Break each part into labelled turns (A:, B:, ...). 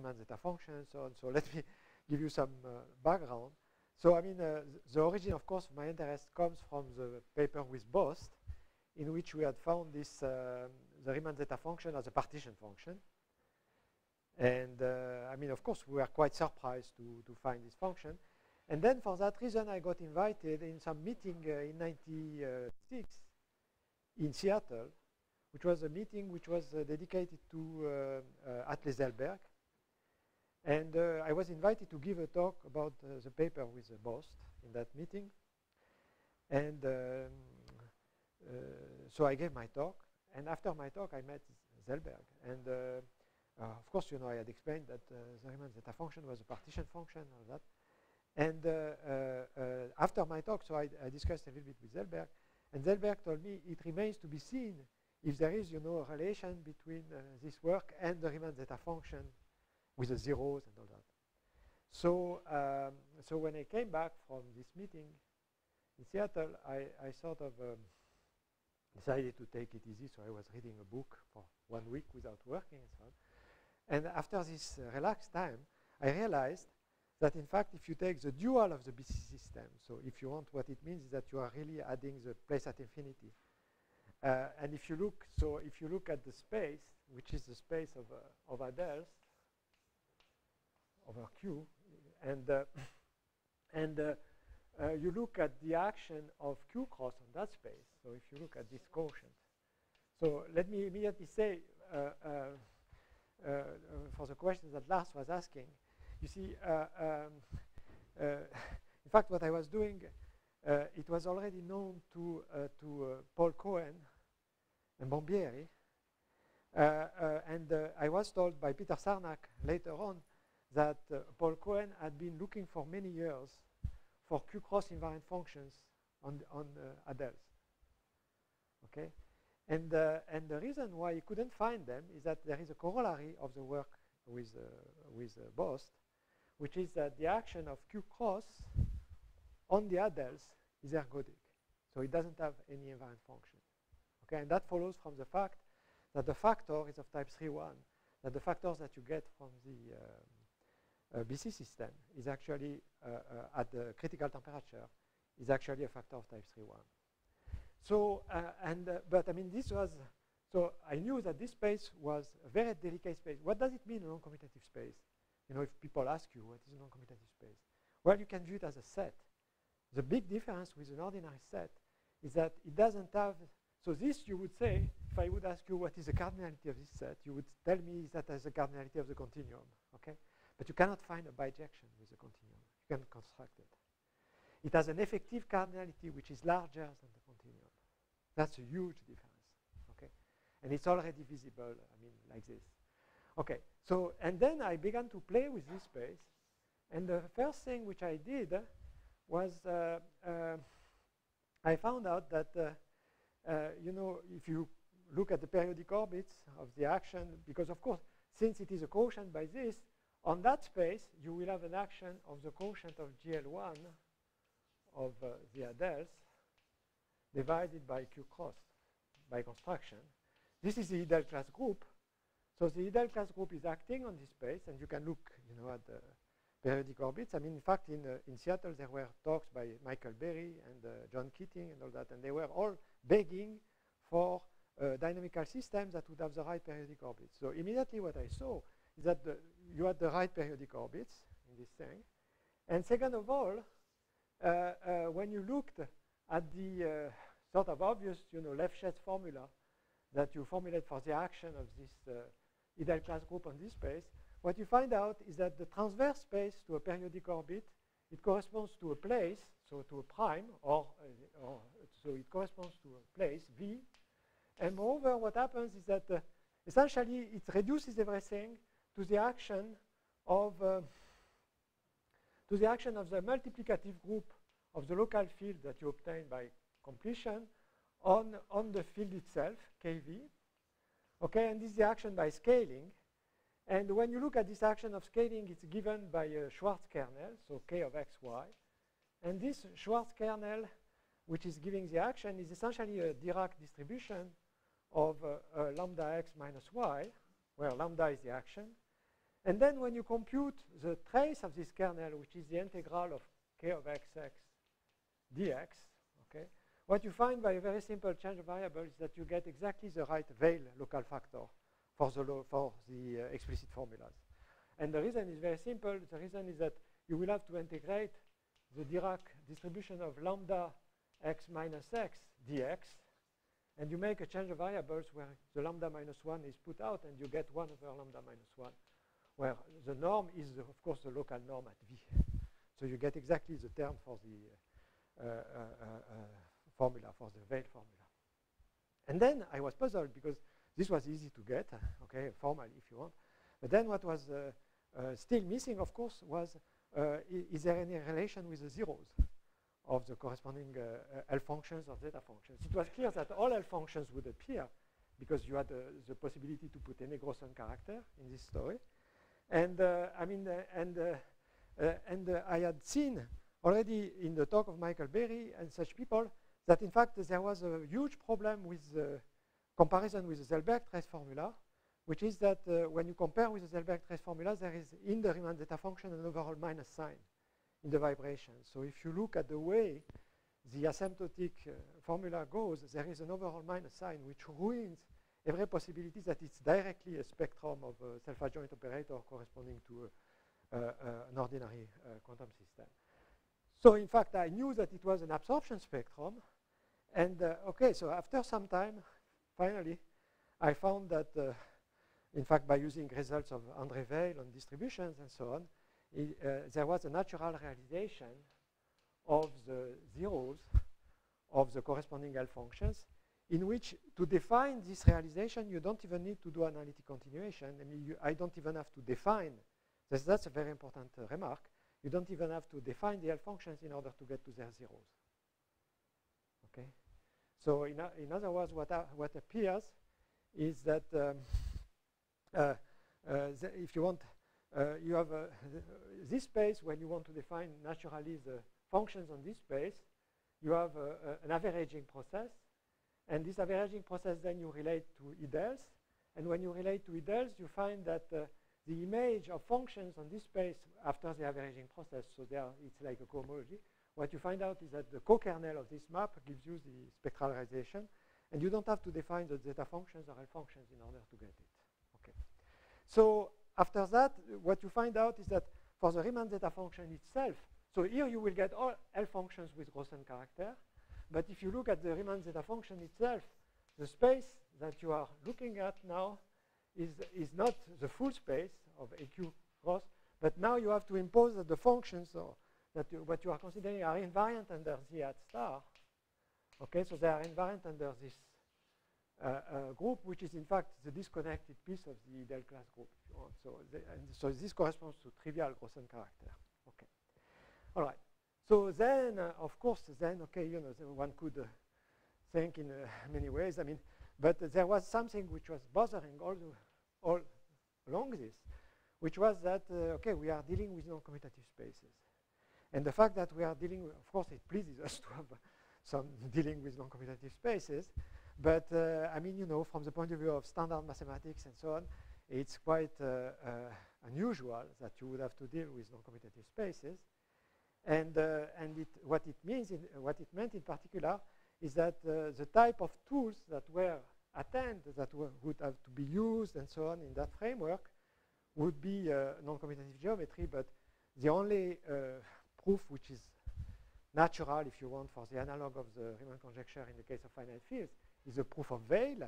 A: Riemann zeta function and so on. So let me give you some background. So I mean, the origin, of course, of my interest comes from the paper with Bost, in which we had found this the Riemann zeta function as a partition function. And I mean, of course, we were quite surprised to find this function. And then for that reason, I got invited in some meeting in 96 in Seattle, which was a meeting which was dedicated to Atle Zellberg. And I was invited to give a talk about the paper with Bost in that meeting. And so I gave my talk. And after my talk, I met Zellberg. And of course, you know, I had explained that the Riemann zeta function was a partition function, all that. And after my talk, so I discussed a little bit with Zellberg, and Zellberg told me it remains to be seen if there is, you know, a relation between this work and the Riemann zeta function with the zeros and all that. So, so when I came back from this meeting in Seattle, I sort of decided to take it easy. So I was reading a book for 1 week without working and so on. And after this relaxed time, I realized that in fact, if you take the dual of the BC system, so if you want, what it means is that you are really adding the place at infinity. And if you look, so if you look at the space, which is the space of Adels over Q, and you look at the action of Q cross on that space. So if you look at this quotient, so let me immediately say for the question that Lars was asking. You see, in fact, what I was doing, it was already known to Paul Cohen and Bombieri. And I was told by Peter Sarnak later on that Paul Cohen had been looking for many years for Q-cross invariant functions on Adels. Okay? And the reason why he couldn't find them is that there is a corollary of the work with Bost, which is that the action of Q cross on the Adels is ergodic. So it doesn't have any invariant function. Okay, and that follows from the fact that the factor is of type 3-1, that the factors that you get from the BC system is actually at the critical temperature is actually a factor of type 3-1. So, but I mean, this was, so I knew that this space was a very delicate space. What does it mean, a non-commutative space? You know, if people ask you, what is a non-commutative space? Well, you can view it as a set. The big difference with an ordinary set is that it doesn't have, so this you would say, if I would ask you what is the cardinality of this set, you would tell me that as the cardinality of the continuum, okay? But you cannot find a bijection with the continuum. You can construct it. It has an effective cardinality which is larger than the continuum. That's a huge difference, okay? And it's already visible, I mean, like this. Okay, so, and then I began to play with this space. And the first thing which I did was I found out that, you know, if you look at the periodic orbits of the action, because of course, since it is a quotient by this, on that space, you will have an action of the quotient of GL1 of the Adels divided by Q cross by construction. This is the ideal class group. So the ideal class group is acting on this space, and you can look, you know, at the periodic orbits. I mean, in fact, in Seattle, there were talks by Michael Berry and John Keating and all that, and they were all begging for dynamical systems that would have the right periodic orbits. So immediately what I saw is that you had the right periodic orbits in this thing. And second of all, when you looked at the sort of obvious, you know, Lefschetz formula that you formulate for the action of this ideal class group on this space, what you find out is that the transverse space to a periodic orbit, it corresponds to a place, so to a prime, or so it corresponds to a place, V. And moreover, what happens is that essentially it reduces everything to the action of the multiplicative group of the local field that you obtain by completion on the field itself, KV. Okay, and this is the action by scaling. And when you look at this action of scaling, it's given by a Schwarz kernel, so K of xy. And this Schwarz kernel, which is giving the action, is essentially a Dirac distribution of lambda x minus y, where lambda is the action. And then when you compute the trace of this kernel, which is the integral of k of xx dx, okay, what you find by a very simple change of variable is that you get exactly the right Weil local factor for the explicit formulas. And the reason is very simple. The reason is that you will have to integrate the Dirac distribution of lambda x minus x dx, and you make a change of variables where the lambda minus 1 is put out, and you get 1 over lambda minus 1, where the norm is, of course, the local norm at V. So you get exactly the term for the formula, for the Weil formula. And then I was puzzled because this was easy to get, okay, formally if you want. But then what was still missing, of course, was is there any relation with the zeros of the corresponding L functions or zeta functions? It was clear that all L functions would appear because you had the possibility to put any Grossen character in this story. And I had seen already in the talk of Michael Berry and such people that in fact there was a huge problem with the comparison with the Selberg trace formula, which is that when you compare with the Selberg trace formula, there is in the Riemann zeta function an overall minus sign in the vibration. So if you look at the way the asymptotic formula goes, there is an overall minus sign which ruins every possibility that it's directly a spectrum of a self-adjoint operator corresponding to an ordinary quantum system. So in fact, I knew that it was an absorption spectrum. And okay, so after some time, finally, I found that, in fact, by using results of André Weil on distributions and so on, there was a natural realization of the zeros of the corresponding L functions, in which to define this realization, you don't even need to do analytic continuation. I mean, I don't even have to define. That's a very important remark. You don't even have to define the L functions in order to get to their zeros. Okay. So in other words, what appears is that if you want, you have this space when you want to define naturally the functions on this space, you have an averaging process. And this averaging process, then you relate to IDELs. And when you relate to IDELs, you find that the image of functions on this space after the averaging process, so it's like a cohomology. What you find out is that the co-kernel of this map gives you the spectralization, and you don't have to define the zeta functions or L functions in order to get it. Okay. So after that, what you find out is that for the Riemann zeta function itself, so here you will get all L functions with Grossen character. But if you look at the Riemann zeta function itself, the space that you are looking at now is not the full space of AQ cross, but now you have to impose that the functions what you are considering are invariant under Z hat star. Okay, so they are invariant under this group, which is in fact the disconnected piece of the Idel class group, if you want. So this corresponds to trivial Grossen character. Okay, all right. So then, of course, okay, you know, one could think in many ways. I mean, but there was something which was bothering all along this, which was that, okay, we are dealing with non-commutative spaces. And the fact that we are dealing with, of course, it pleases us to have some dealing with non-commutative spaces. But, I mean, you know, from the point of view of standard mathematics and so on, it's quite unusual that you would have to deal with non-commutative spaces. And what it meant in particular is that the type of tools that were attained that would have to be used and so on in that framework would be non-commutative geometry, but the only proof which is natural, if you want, for the analog of the Riemann conjecture in the case of finite fields is the proof of Weil.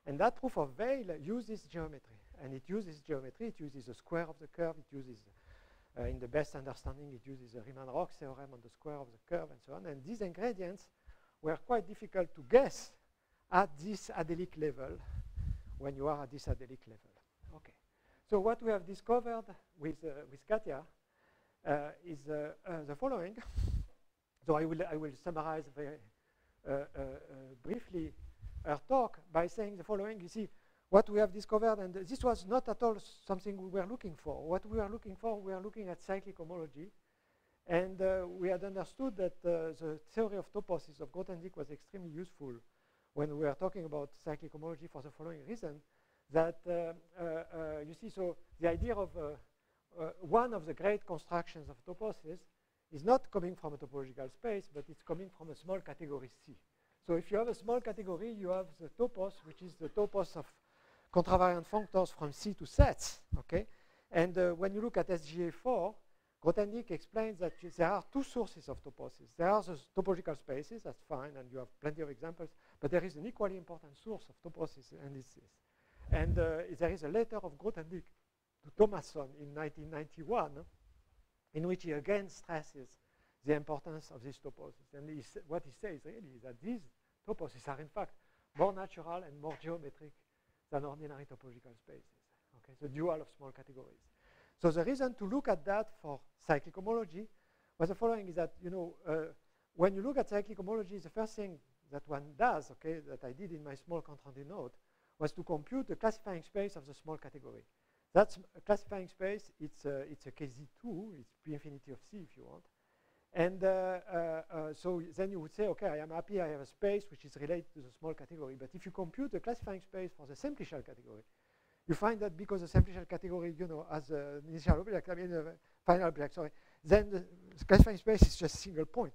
A: And that proof of Weil uses geometry. And it uses geometry, it uses the square of the curve, it uses in the best understanding, it uses the Riemann-Roch theorem on the square of the curve and so on. And these ingredients were quite difficult to guess at this adelic level when you are at this adelic level. Okay. So what we have discovered with Katja is the following. So I will summarize very briefly our talk by saying the following. You see, what we have discovered, and this was not at all something we were looking for. What we are looking for, we are looking at cyclic homology. And we had understood that the theory of toposes of Grothendieck was extremely useful when we were talking about cyclic homology for the following reason, that, you see, so the idea of one of the great constructions of toposes is not coming from a topological space, but it's coming from a small category C. So if you have a small category, you have the topos, which is the topos of contravariant functors from C to sets, okay? And when you look at SGA4, Grothendieck explains that there are two sources of toposes. There are the topological spaces, that's fine, and you have plenty of examples, but there is an equally important source of toposes, and it's this. And there is a letter of Grothendieck to Thomasson in 1991, in which he again stresses the importance of these toposes. And what he says really is that these toposes are in fact more natural and more geometric than ordinary topological spaces. Okay, the dual of small categories. So the reason to look at that for cyclic homology was the following: is that, you know, when you look at cyclic homology, the first thing that one does, okay, that I did in my small contrandi note, was to compute the classifying space of the small category. That's a classifying space. It's a KZ2. It's P infinity of C, if you want. And so then you would say, okay, I am happy I have a space which is related to the small category. But if you compute the classifying space for the simplicial category, you find that because the simplicial category, you know, has an initial object, I mean, final object, sorry, then the classifying space is just a single point.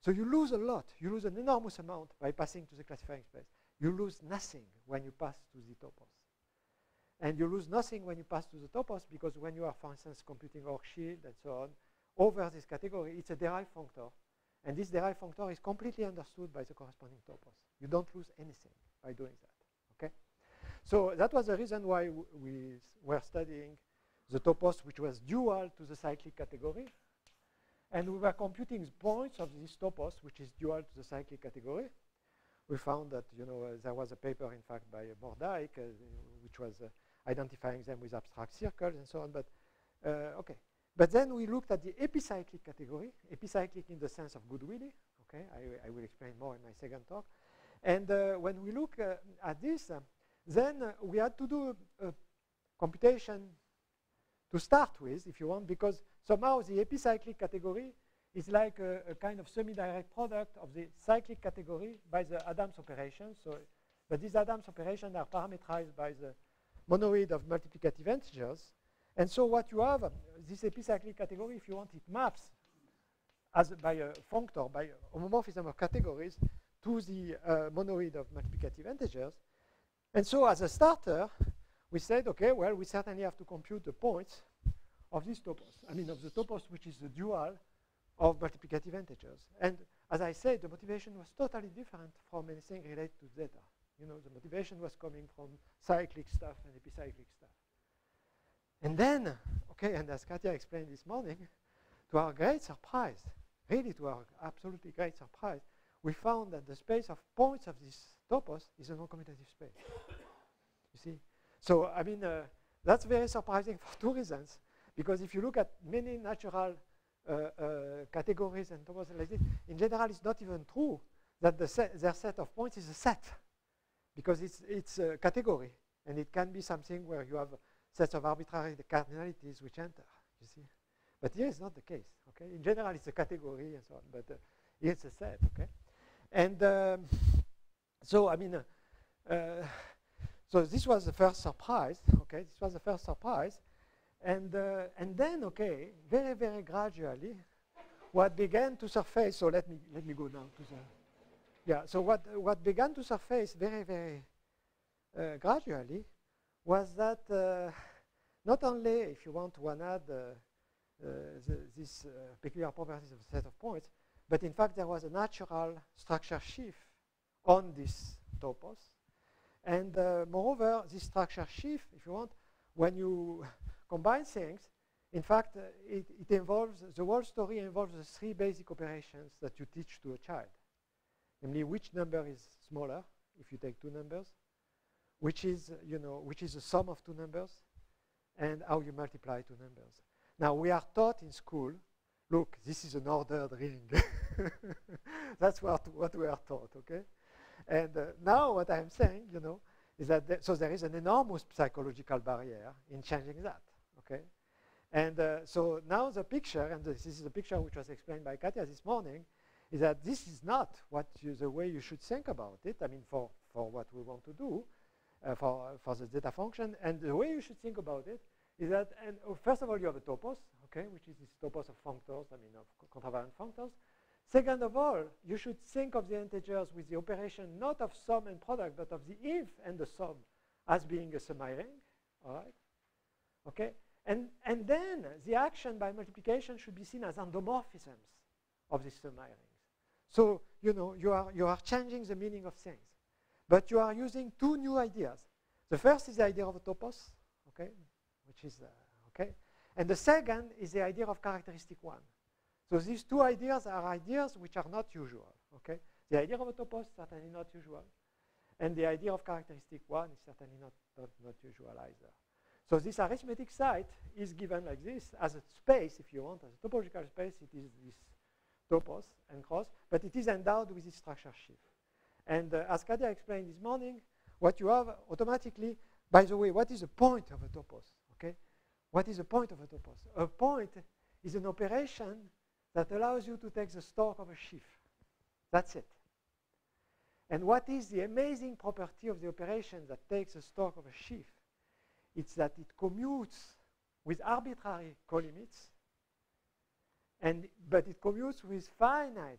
A: So you lose a lot. You lose an enormous amount by passing to the classifying space. You lose nothing when you pass to the topos. And you lose nothing when you pass to the topos, because when you are, for instance, computing Hochschild and so on, over this category, it's a derived functor. And this derived functor is completely understood by the corresponding topos. You don't lose anything by doing that, okay? So that was the reason why we were studying the topos, which was dual to the cyclic category. And we were computing the points of this topos, which is dual to the cyclic category. We found that, you know, there was a paper, in fact, by Mordijk, which was identifying them with abstract circles and so on. But, okay. But then we looked at the epicyclic category, epicyclic in the sense of Goodwillie. Okay, I will explain more in my second talk. And when we look at this, then we had to do a computation to start with, if you want, because somehow the epicyclic category is like a kind of semi-direct product of the cyclic category by the Adams operations. So, but these Adams operations are parameterized by the monoid of multiplicative integers. And so what you have, this epicyclic category, if you want, it maps as by a functor, by homomorphism of categories, to the monoid of multiplicative integers. And so as a starter, we said, okay, well, we certainly have to compute the points of this topos. I mean, of the topos, which is the dual of multiplicative integers. And as I said, the motivation was totally different from anything related to zeta. You know, the motivation was coming from cyclic stuff and epicyclic stuff. And then, okay, and as Katja explained this morning, to our great surprise, really to our absolutely great surprise, we found that the space of points of this topos is a non-commutative space. You see? So, I mean, that's very surprising for two reasons. Because if you look at many natural categories and topos like this, in general, it's not even true that their set of points is a set. Because it's a category. And it can be something where you have sets of arbitrary cardinalities which enter, you see. But here it's not the case, okay? In general, it's a category and so on, but here it's a set, okay? And so, I mean, so this was the first surprise, okay? This was the first surprise. And then, okay, very, very gradually, what began to surface, so let me go now to the, yeah, so what began to surface very, very gradually was that not only, if you want, one had these peculiar properties of a set of points, but in fact there was a natural structure shift on this topos. And moreover, this structure shift, if you want, when you combine things, in fact, it involves, the whole story involves the three basic operations that you teach to a child. Namely, which number is smaller if you take two numbers, which is, you know, which is the sum of two numbers, and how you multiply two numbers. Now, we are taught in school, look, this is an ordered ring. That's what we are taught, okay? And now what I'm saying, you know, is that, so there is an enormous psychological barrier in changing that, okay? And so now the picture, and this is the picture which was explained by Katja this morning, is that this is not the way you should think about it, I mean, for what we want to do. for the zeta function. And the way you should think about it is that, first of all, you have a topos, okay, which is this topos of functors, I mean, of contravariant functors. Second of all, you should think of the integers with the operation not of sum and product, but of the if and the sum as being a semi-ring, all right? Okay, and then the action by multiplication should be seen as endomorphisms of these semi-rings. So, you know, you are changing the meaning of things, but you are using two new ideas. The first is the idea of a topos, okay, which is, okay, and the second is the idea of characteristic one. So these two ideas are ideas which are not usual, okay? The idea of a topos is certainly not usual, and the idea of characteristic one is certainly not usual either. So this arithmetic site is given like this as a space, if you want, as a topological space. It is this topos and cross, but it is endowed with this structure sheaf. And as Katja explained this morning, what you have automatically, by the way, what is the point of a topos, okay? What is the point of a topos? A point is an operation that allows you to take the stalk of a sheaf. That's it. And what is the amazing property of the operation that takes the stalk of a sheaf? It's that it commutes with arbitrary colimits, but it commutes with finite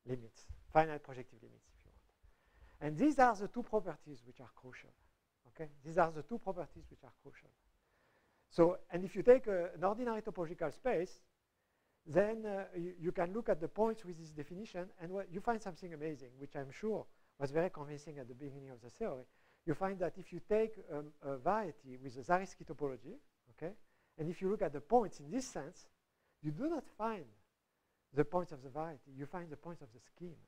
A: limits, finite projective limits, if you want. And these are the two properties which are crucial. Okay? These are the two properties which are crucial. So, and if you take an ordinary topological space, then you can look at the points with this definition, and you find something amazing, which I'm sure was very convincing at the beginning of the theory. You find that if you take a variety with a Zariski topology, okay, and if you look at the points in this sense, you do not find the points of the variety. You find the points of the scheme.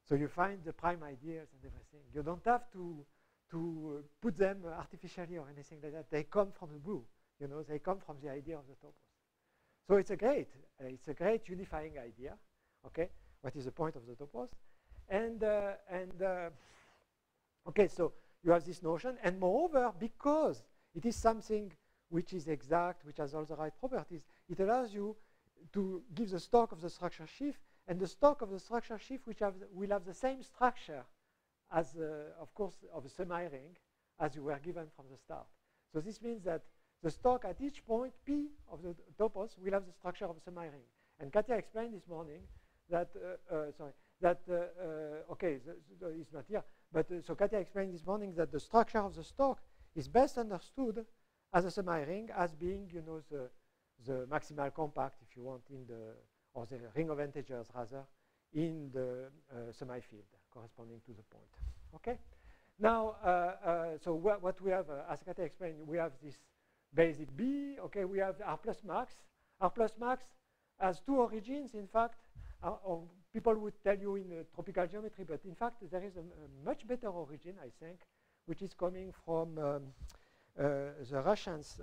A: So you find the prime ideas and everything. You don't have to put them artificially or anything like that. They come from the blue. You know, they come from the idea of the topos. So it's a great unifying idea. Okay, what is the point of the topos? Okay, so you have this notion, and moreover, because it is something which is exact, which has all the right properties, it allows you to give the stalk of the structure sheaf, and the stalk of the structure sheaf will have the same structure as, of course, of a semi-ring as you were given from the start. So this means that the stalk at each point, P of the topos, will have the structure of a semi-ring. And Katja explained this morning that, okay, it's not here, but so Katja explained this morning that the structure of the stalk is best understood as a semi-ring, as being, you know, the maximal compact, if you want, or the ring of integers, rather, in the semi-field corresponding to the point. Okay? Now, so what we have, as Katja explained, we have this basic B. Okay, we have R plus max. R plus max has two origins, in fact, or people would tell you in tropical geometry, but in fact, there is a much better origin, I think, which is coming from the Russians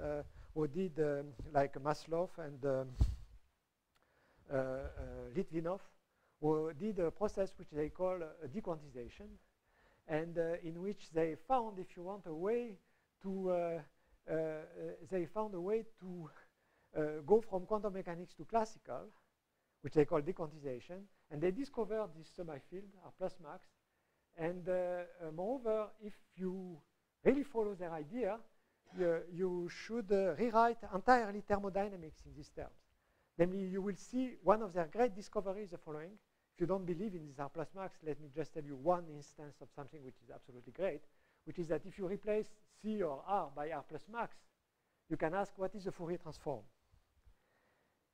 A: who did, like Maslov and Litvinov, who did a process which they call dequantization, and in which they found, if you want, a way to go from quantum mechanics to classical, which they call dequantization, and they discovered this semi-field, R plus max, and moreover, if you really follow their idea, you should rewrite entirely thermodynamics in these terms. Namely, you will see one of their great discoveries the following. If you don't believe in this R plus max, let me just tell you one instance of something which is absolutely great, which is that if you replace C or R by R plus max, you can ask what is the Fourier transform.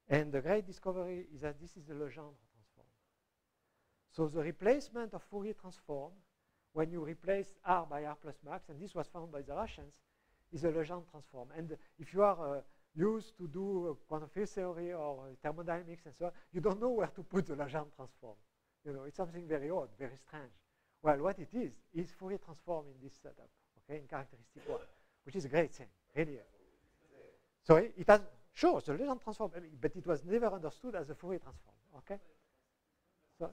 A: And the great discovery is that this is the Legendre transform. So the replacement of Fourier transform, when you replace R by R plus max, and this was found by the Russians, is a Legendre transform. And if you are used to do quantum field theory or thermodynamics and so on, you don't know where to put the Legendre transform. You know, it's something very odd, very strange. Well, what it is Fourier transform in this setup, okay, in characteristic one, which is a great thing, really. So it has, sure, the Legendre transform, but it was never understood as a Fourier transform, okay? So,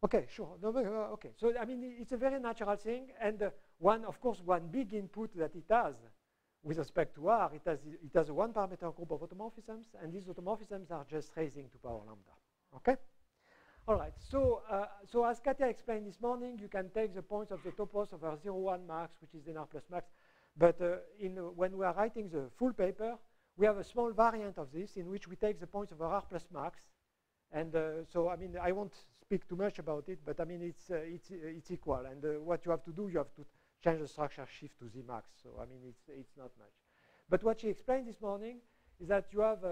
A: okay, sure. No, okay, so I mean, it's a very natural thing, and of course, one big input that it has with respect to R, it has a one-parameter group of automorphisms, and these automorphisms are just raising to power lambda. Okay. All right, so as Katja explained this morning, you can take the points of the topos over 0, 1 max, which is in R plus max. But when we are writing the full paper, we have a small variant of this in which we take the points over R plus max. And so, I mean, I won't speak too much about it, but I mean, it's equal. And what you have to do, you have to change the structure shift to Z max. So, I mean, it's not much. But what she explained this morning is that you have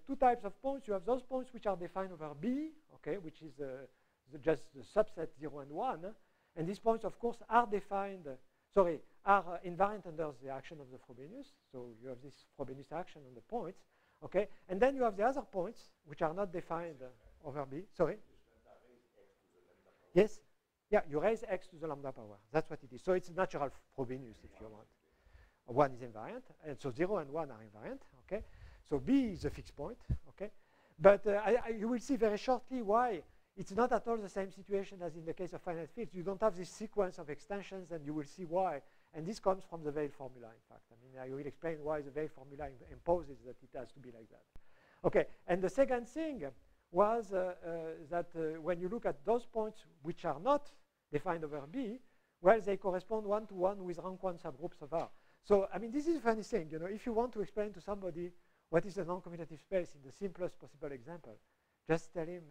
A: two types of points. You have those points which are defined over B, okay, which is just the subset 0 and 1. And these points, of course, are defined, are invariant under the action of the Frobenius. So you have this Frobenius action on the points, okay? And then you have the other points which are not defined over B. Sorry? Yes? Yeah, you raise x to the lambda power. That's what it is. So it's a natural Frobenius, if you want. 1 is invariant, and so 0 and 1 are invariant, okay? So B is a fixed point, okay? But you will see very shortly why it's not at all the same situation as in the case of finite fields. You don't have this sequence of extensions, and you will see why. And this comes from the Weil formula, in fact. I mean, I will explain why the Weil formula imposes that it has to be like that. Okay, and the second thing was that when you look at those points which are not defined over B, well, they correspond one-to-one with rank 1 subgroups of R. So, I mean, this is a funny thing. You know, if you want to explain to somebody what is a non-commutative space in the simplest possible example, just tell him,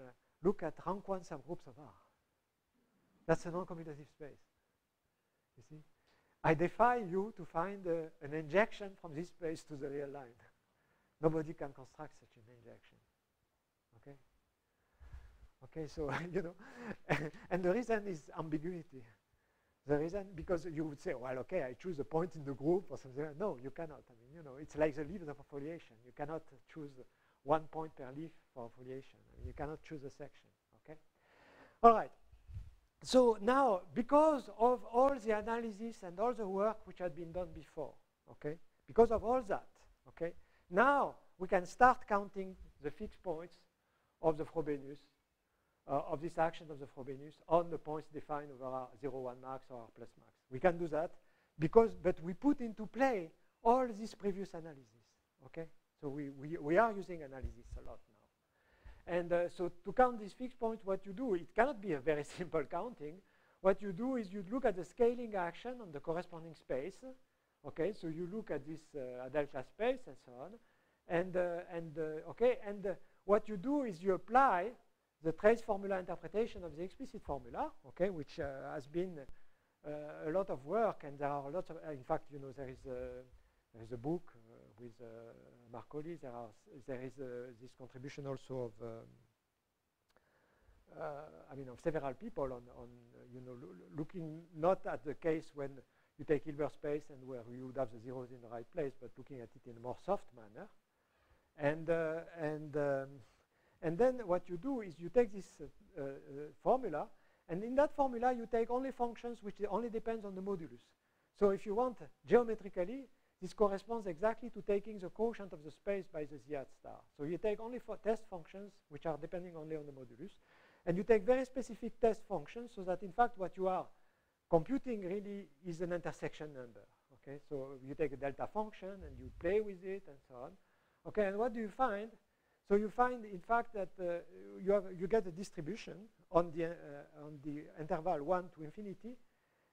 A: look at rank 1 subgroups of R. That's a non-commutative space. You see? I defy you to find an injection from this space to the real line. Nobody can construct such an injection. Okay? Okay, so, you know, and the reason is ambiguity. The reason, because you would say, well, okay, I choose a point in the group or something. No, you cannot. I mean, you know, it's like the leaves of a foliation. You cannot choose 1 point per leaf for foliation. I mean, you cannot choose a section, okay? All right. So now, because of all the analysis and all the work which had been done before, okay, because of all that, okay, now we can start counting the fixed points of the Frobenius, of this action of the Frobenius on the points defined over R 0, 1 max or R plus max. We can do that because, but we put into play all this previous analysis, okay? So we are using analysis a lot now. And so to count these fixed points, what you do, it cannot be a very simple counting. What you do is you look at the scaling action on the corresponding space, okay? So you look at this Adel class space and so on. And what you do is you apply the trace formula interpretation of the explicit formula, okay, which has been a lot of work, and there are lots of, in fact, you know, there is a book with Marcoli. There is this contribution also of, I mean, of several people on you know, looking not at the case when you take Hilbert space and where you would have the zeros in the right place, but looking at it in a more soft manner, and then what you do is you take this formula, and in that formula you take only functions which only depends on the modulus. So if you want geometrically, this corresponds exactly to taking the quotient of the space by the z hat star. So you take only for test functions which are depending only on the modulus, and you take very specific test functions so that in fact what you are computing really is an intersection number. Okay, so you take a delta function and you play with it and so on. Okay, and what do you find? So you find, in fact, that you get a distribution on the interval 1 to infinity,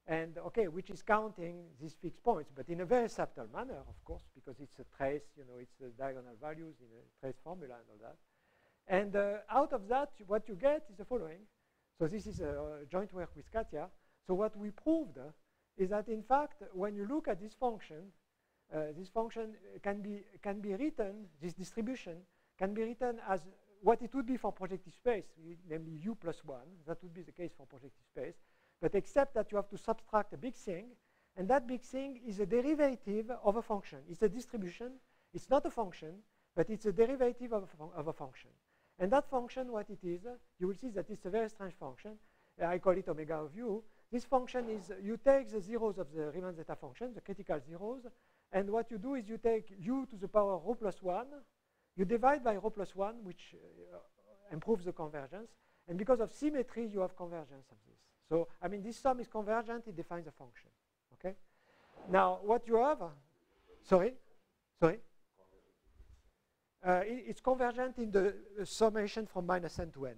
A: and okay, which is counting these fixed points, but in a very subtle manner, of course, because it's a trace, you know, it's diagonal values in a trace formula and all that. And out of that, what you get is the following. So this is a joint work with Katja. So what we proved is that, in fact, when you look at this function can be written, this distribution can be written as what it would be for projective space, namely u plus 1. That would be the case for projective space. But except that you have to subtract a big thing, and that big thing is a derivative of a function. It's a distribution. It's not a function, but it's a derivative of a function. And that function, what it is, you will see that it's a very strange function. I call it omega of u. This function is, you take the zeros of the Riemann zeta function, the critical zeros, and what you do is you take u to the power rho plus 1, you divide by rho plus 1, which improves the convergence. And because of symmetry, you have convergence of this. So, I mean, this sum is convergent. It defines a function. Okay? Now, what you have... Sorry? It's convergent in the summation from minus n to n.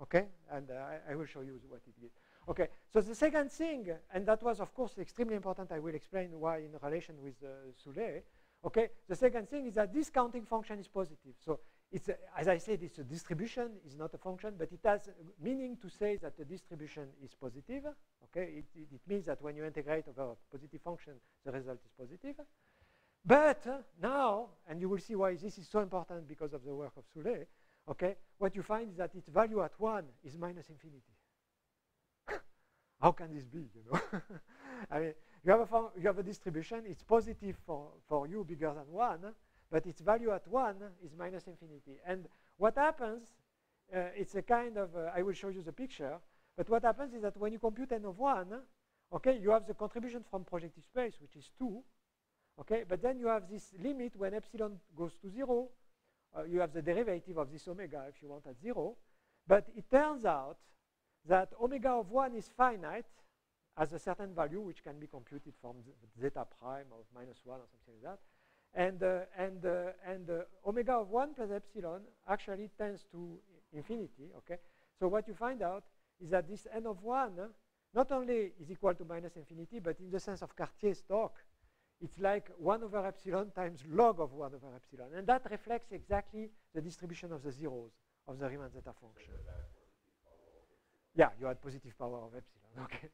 A: Okay, and I will show you what it gives. Okay, so the second thing, and that was, of course, extremely important. I will explain why in relation with Soulé. Okay, the second thing is that this counting function is positive. So it's, as I said, it's a distribution, it's not a function, but it has meaning to say that the distribution is positive. Okay, it means that when you integrate over a positive function, the result is positive. But now, and you will see why this is so important because of the work of Soulé, okay, what you find is that its value at 1 is minus infinity. How can this be, you know? I mean, you have a distribution, it's positive for u bigger than 1, but its value at 1 is minus infinity. And what happens, it's a kind of, I will show you the picture, but what happens is that when you compute n of 1, okay, you have the contribution from projective space, which is 2, okay, but then you have this limit when epsilon goes to 0, you have the derivative of this omega, if you want, at 0, but it turns out that omega of 1 is finite as a certain value, which can be computed from zeta prime of minus 1 or something like that. And omega of 1 plus epsilon actually tends to infinity. Okay, so what you find out is that this n of 1 not only is equal to minus infinity, but in the sense of Cartier's talk, it's like 1 over epsilon times log of 1 over epsilon. And that reflects exactly the distribution of the zeros of the Riemann zeta function. Yeah, you had positive power of epsilon. Okay.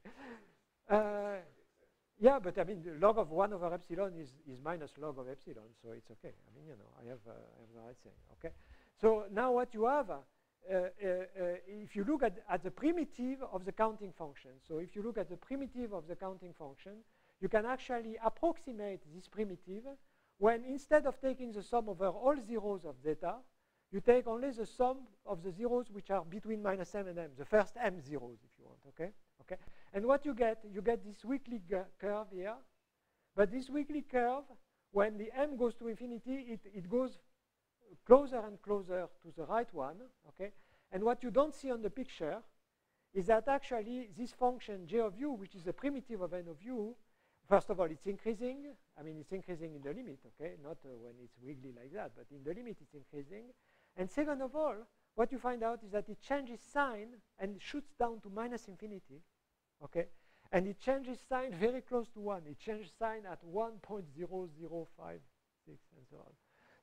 A: Yeah, but I mean, the log of 1 over epsilon is minus log of epsilon, so it's okay. I mean, you know, I have the right thing. Okay. So now what you have, if you look at the primitive of the counting function, so if you look at the primitive of the counting function, you can actually approximate this primitive when instead of taking the sum over all zeros of zeta, you take only the sum of the zeros which are between minus m and m, the first m zeros, if you want, okay? Okay. And what you get this weakly curve here, but this weakly curve, when the m goes to infinity, it goes closer and closer to the right one, okay? And what you don't see on the picture is that actually this function j of u, which is the primitive of n of u, first of all, it's increasing. I mean, it's increasing in the limit, okay? Not when it's wiggly like that, but in the limit, it's increasing. And second of all, what you find out is that it changes sign and shoots down to minus infinity, okay? And it changes sign very close to 1. It changes sign at 1.0056 and so on.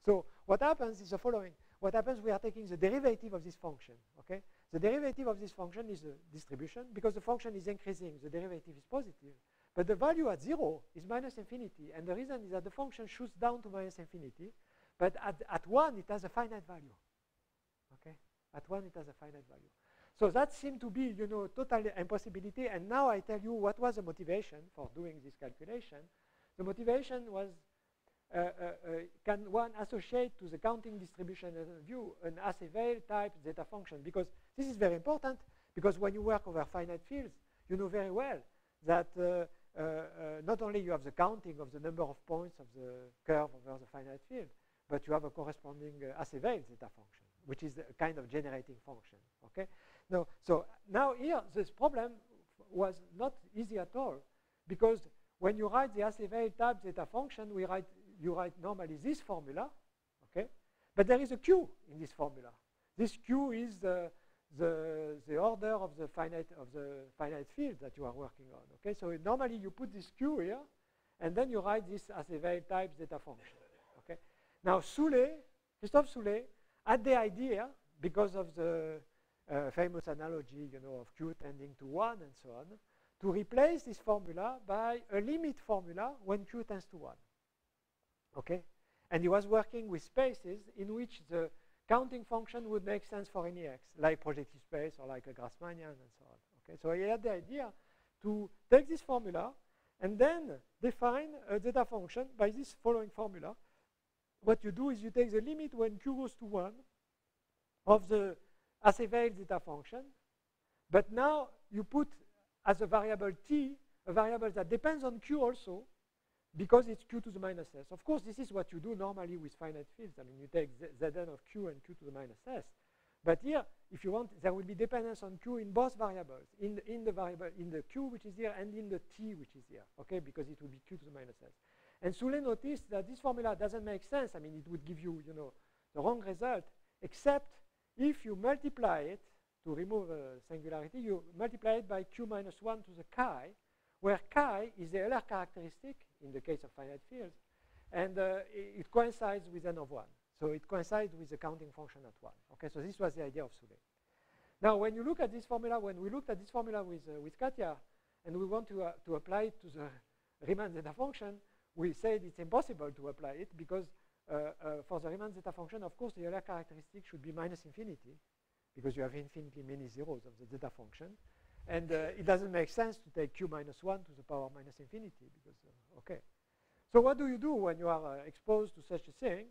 A: So what happens is the following. What happens, we are taking the derivative of this function, okay? The derivative of this function is a distribution. Because the function is increasing, the derivative is positive. But the value at 0 is minus infinity. And the reason is that the function shoots down to minus infinity. But at 1, it has a finite value. Okay? At 1, it has a finite value. So that seemed to be, you know, total impossibility. And now I tell you what was the motivation for doing this calculation. The motivation was, can one associate to the counting distribution view an Aceveil type zeta function? Because this is very important, because when you work over finite fields, you know very well that not only you have the counting of the number of points of the curve over the finite field, but you have a corresponding Aceveil zeta function, which is a kind of generating function. Okay. No, so now here this problem was not easy at all, because when you write the Aceveil type zeta function, you write normally this formula, okay, but there is a Q in this formula. This Q is the order of the finite field that you are working on. Okay, so normally you put this Q here, and then you write this Aceveil type zeta function. Okay. Now Christophe Soulé had the idea, because of the famous analogy, you know, of Q tending to 1 and so on, to replace this formula by a limit formula when Q tends to 1. Okay, and he was working with spaces in which the counting function would make sense for any x, like projective space or like a Grassmannian and so on. Okay, so he had the idea to take this formula and then define a zeta function by this following formula. What you do is you take the limit when Q goes to 1 of the Aceveil zeta function, but now you put as a variable t, a variable that depends on Q also, because it's Q to the minus s. Of course, this is what you do normally with finite fields. I mean, you take Zn of Q and Q to the minus s. But here, if you want, there will be dependence on Q in both variables, in the variable, in the Q which is here and in the T which is here, okay, because it will be Q to the minus s. And Soulé noticed that this formula doesn't make sense. I mean, it would give you, you know, the wrong result, except if you multiply it to remove singularity, you multiply it by q minus 1 to the chi, where chi is the Euler characteristic in the case of finite fields, and it coincides with n of 1. So it coincides with the counting function at 1. Okay, so this was the idea of Soulé. Now, when you look at this formula, when we looked at this formula with Katia, and we want to apply it to the Riemann zeta function, we said it's impossible to apply it because for the Riemann zeta function, of course, the Euler characteristic should be minus infinity because you have infinitely many zeros of the zeta function. And it doesn't make sense to take q minus 1 to the power minus infinity because, okay. So what do you do when you are exposed to such a thing?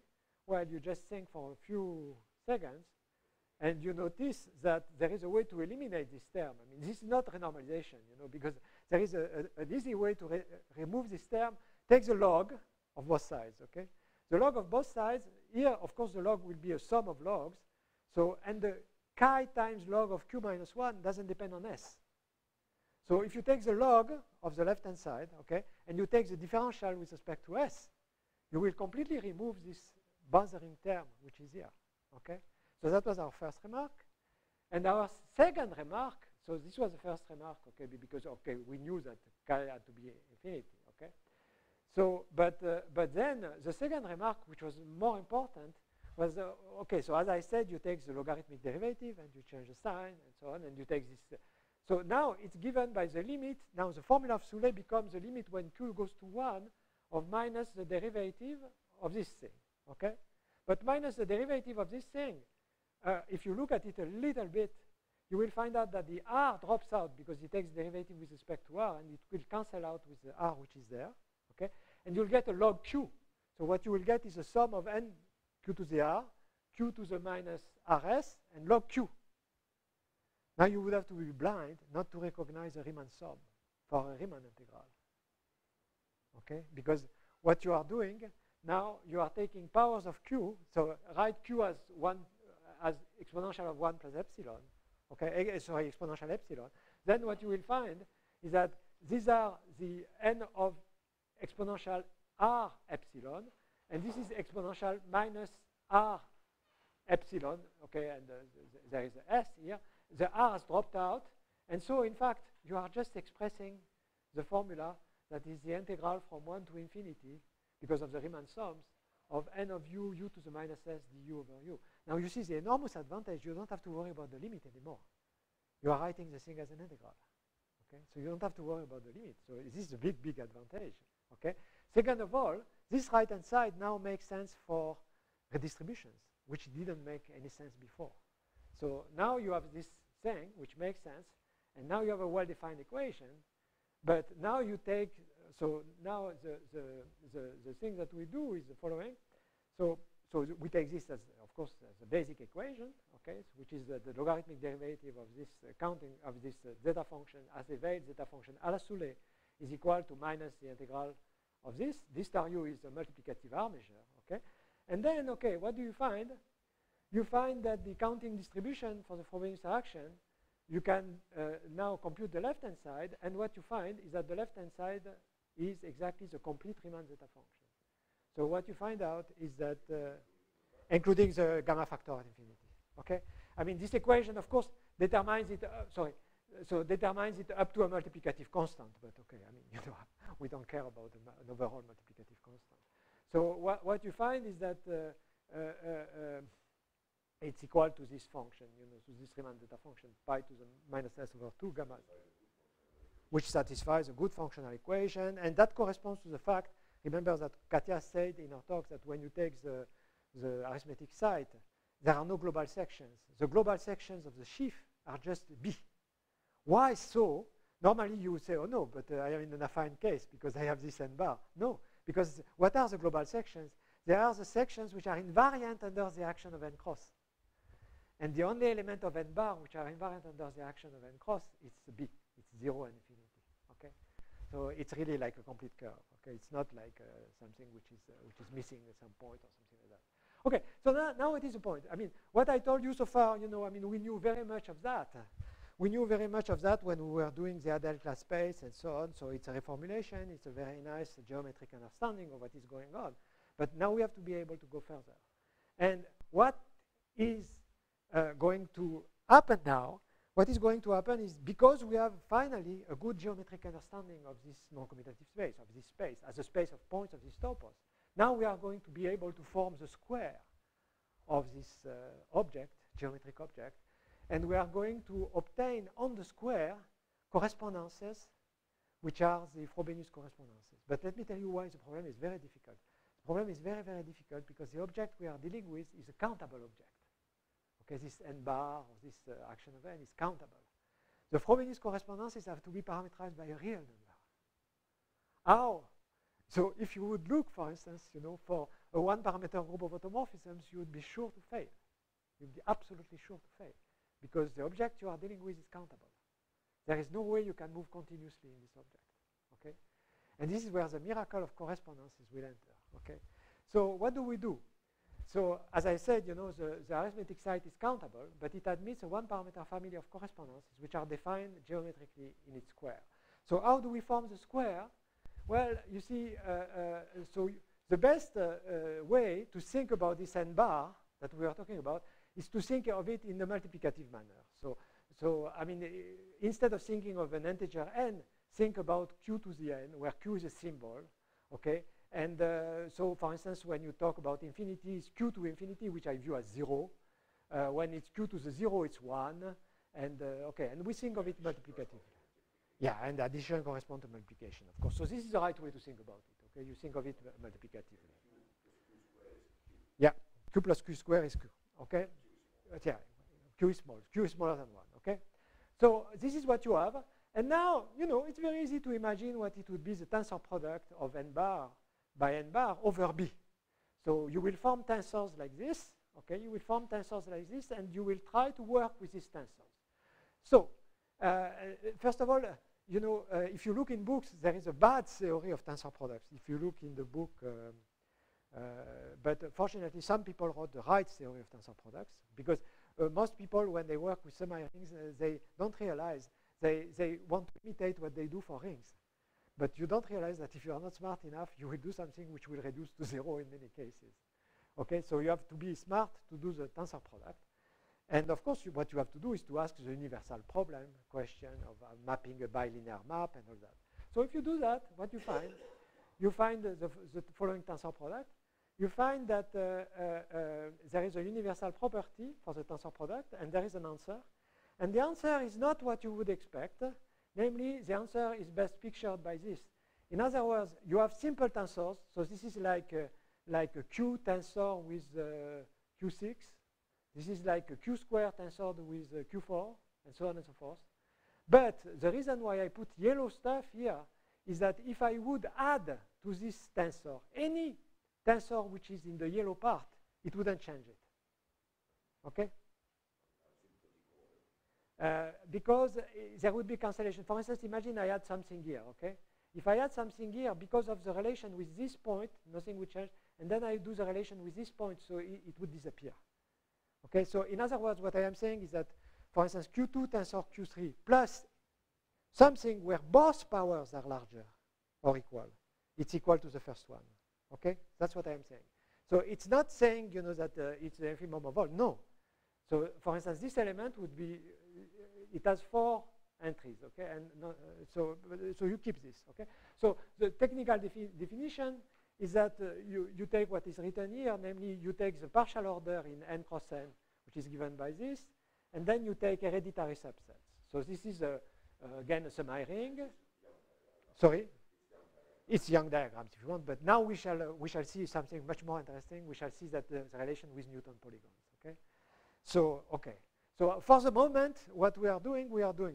A: Well, you just think for a few seconds, and you notice that there is a way to eliminate this term. I mean, this is not renormalization, because there is an easy way to remove this term. Take the log of both sides, okay? The log of both sides, here, of course, the log will be a sum of logs. So, and the chi times log of q minus 1 doesn't depend on s. So if you take the log of the left-hand side, okay, and you take the differential with respect to s, you will completely remove this bothering term, which is here, okay? So that was our first remark. And our second remark, so this was the first remark, okay, because, okay, we knew that chi had to be infinity, okay? So, but then the second remark, which was more important, was, okay, so as I said, you take the logarithmic derivative and you change the sign and so on, and you take this. So now it's given by the limit. Now the formula of Soulé becomes the limit when q goes to 1 of minus the derivative of this thing, okay? But minus the derivative of this thing, if you look at it a little bit, you will find out that the r drops out because it takes derivative with respect to r, and it will cancel out with the r which is there, okay? And you'll get a log q. So what you will get is a sum of n q to the r, q to the minus rs, and log q. Now you would have to be blind not to recognize a Riemann sum for a Riemann integral, okay? Because what you are doing now, you are taking powers of q. So write q as exponential of 1 plus epsilon, okay? Sorry, exponential epsilon. Then what you will find is that these are the n of exponential r epsilon, and this is exponential minus r epsilon, okay? And there is a s here. The r has dropped out, and so in fact you are just expressing the formula that is the integral from 1 to infinity because of the Riemann sums of n of u to the minus s du over u. Now you see the enormous advantage. You don't have to worry about the limit anymore. You are writing the thing as an integral, okay? So you don't have to worry about the limit. So this is a big, big advantage, okay? Second of all, this right-hand side now makes sense for redistributions, which didn't make any sense before. So now you have this thing which makes sense, and now you have a well-defined equation. But now you take, so now the thing that we do is the following. So we take this as, of course, as a basic equation, okay, so which is the logarithmic derivative of this counting of this zeta function as a veiled zeta function a la Soulé is equal to minus the integral of this. This star u is a multiplicative R measure, okay? And then, okay, what do you find? You find that the counting distribution for the Frobenius interaction, you can now compute the left-hand side, and what you find is that the left-hand side is exactly the complete Riemann zeta function. So what you find out is that, including the gamma factor at infinity, okay? I mean, this equation, of course, determines it, determines it up to a multiplicative constant, but okay, I mean, we don't care about an overall multiplicative constant. So what you find is that it's equal to this function, to this Riemann zeta function, pi to the minus s over 2 gamma, which satisfies a good functional equation. And that corresponds to the fact, remember that Katia said in her talk that when you take the arithmetic side, there are no global sections. The global sections of the sheaf are just B. Why so? Normally you would say, oh no, but I am in an affine case because I have this n bar. No, because what are the global sections? They are the sections which are invariant under the action of n cross. And the only element of n bar which are invariant under the action of n cross is B. It's 0 and infinity. Okay, so it's really like a complete curve. Okay, it's not like something which is missing at some point or something like that. Okay, so now it is a point. I mean, what I told you so far, I mean, we knew very much of that. We knew very much of that when we were doing the Adel class space and so on. So it's a reformulation. It's a very nice geometric understanding of what is going on. But now we have to be able to go further. And what is going to happen now what is going to happen is, because we have finally a good geometric understanding of this non-commutative space, of this space, as a space of points of this topos, now we are going to be able to form the square of this object, geometric object, and we are going to obtain on the square correspondences which are the Frobenius correspondences. But let me tell you why the problem is very difficult. The problem is very, very difficult because the object we are dealing with is a countable object. Okay, this n bar, or this action of n is countable. The Frobenius correspondences have to be parameterized by a real number. How? So if you would look, for instance, for a one-parameter group of automorphisms, you would be sure to fail. You'd be absolutely sure to fail because the object you are dealing with is countable. There is no way you can move continuously in this object. Okay, and this is where the miracle of correspondences will enter. Okay, so what do we do? So as I said, the arithmetic site is countable, but it admits a one-parameter family of correspondences which are defined geometrically in its square. So how do we form the square? Well, you see, so the best way to think about this n bar that we are talking about is to think of it in a multiplicative manner. So I mean, instead of thinking of an integer n, think about q to the n, where q is a symbol, okay? And so, for instance, when you talk about infinity, it's q to infinity, which I view as 0. When it's q to the 0, it's 1. And okay, and we think of it multiplicatively. Yeah, and addition corresponds to multiplication, of course. So this is the right way to think about it. Okay, you think of it multiplicatively. Yeah, q plus q squared is q. Okay, yeah, q is small. Q is smaller than 1. Okay, so this is what you have. And now, it's very easy to imagine what it would be the tensor product of n bar by n bar over B. So you will form tensors like this. Okay, you will form tensors like this, and you will try to work with these tensors. So first of all, if you look in books, there is a bad theory of tensor products. If you look in the book, but fortunately, some people wrote the right theory of tensor products because most people, when they work with semi-rings, they don't realize they want to imitate what they do for rings. But you don't realize that if you are not smart enough, you will do something which will reduce to 0 in many cases. Okay, so you have to be smart to do the tensor product. And of course, what you have to do is to ask the universal problem question of mapping a bilinear map and all that. So if you do that, what you find? You find the following tensor product. You find that there is a universal property for the tensor product, and there is an answer. And the answer is not what you would expect. Namely, the answer is best pictured by this. In other words, you have simple tensors. So this is like a Q tensor with Q6. This is like a Q square tensor with Q4, and so on and so forth. But the reason why I put yellow stuff here is that if I would add to this tensor any tensor which is in the yellow part, it wouldn't change it. Okay? Because there would be cancellation. For instance, imagine I add something here, okay? If I add something here, because of the relation with this point, nothing would change, and then I do the relation with this point, so it would disappear. Okay, so in other words, what I am saying is that, for instance, Q2 tensor Q3 plus something where both powers are larger or equal, it's equal to the first one. Okay, that's what I am saying. So it's not saying, that it's the infimum of all. No. So, for instance, this element would be, it has 4 entries, okay, and so you keep this, okay. So the technical definition is that you take what is written here, namely you take the partial order in n cross n, which is given by this, and then you take hereditary subsets. So this is again a semi-ring. Sorry, it's Young diagrams if you want, but now we shall see something much more interesting. We shall see that the relation with Newton polygons. Okay, so okay. So for the moment, what we are doing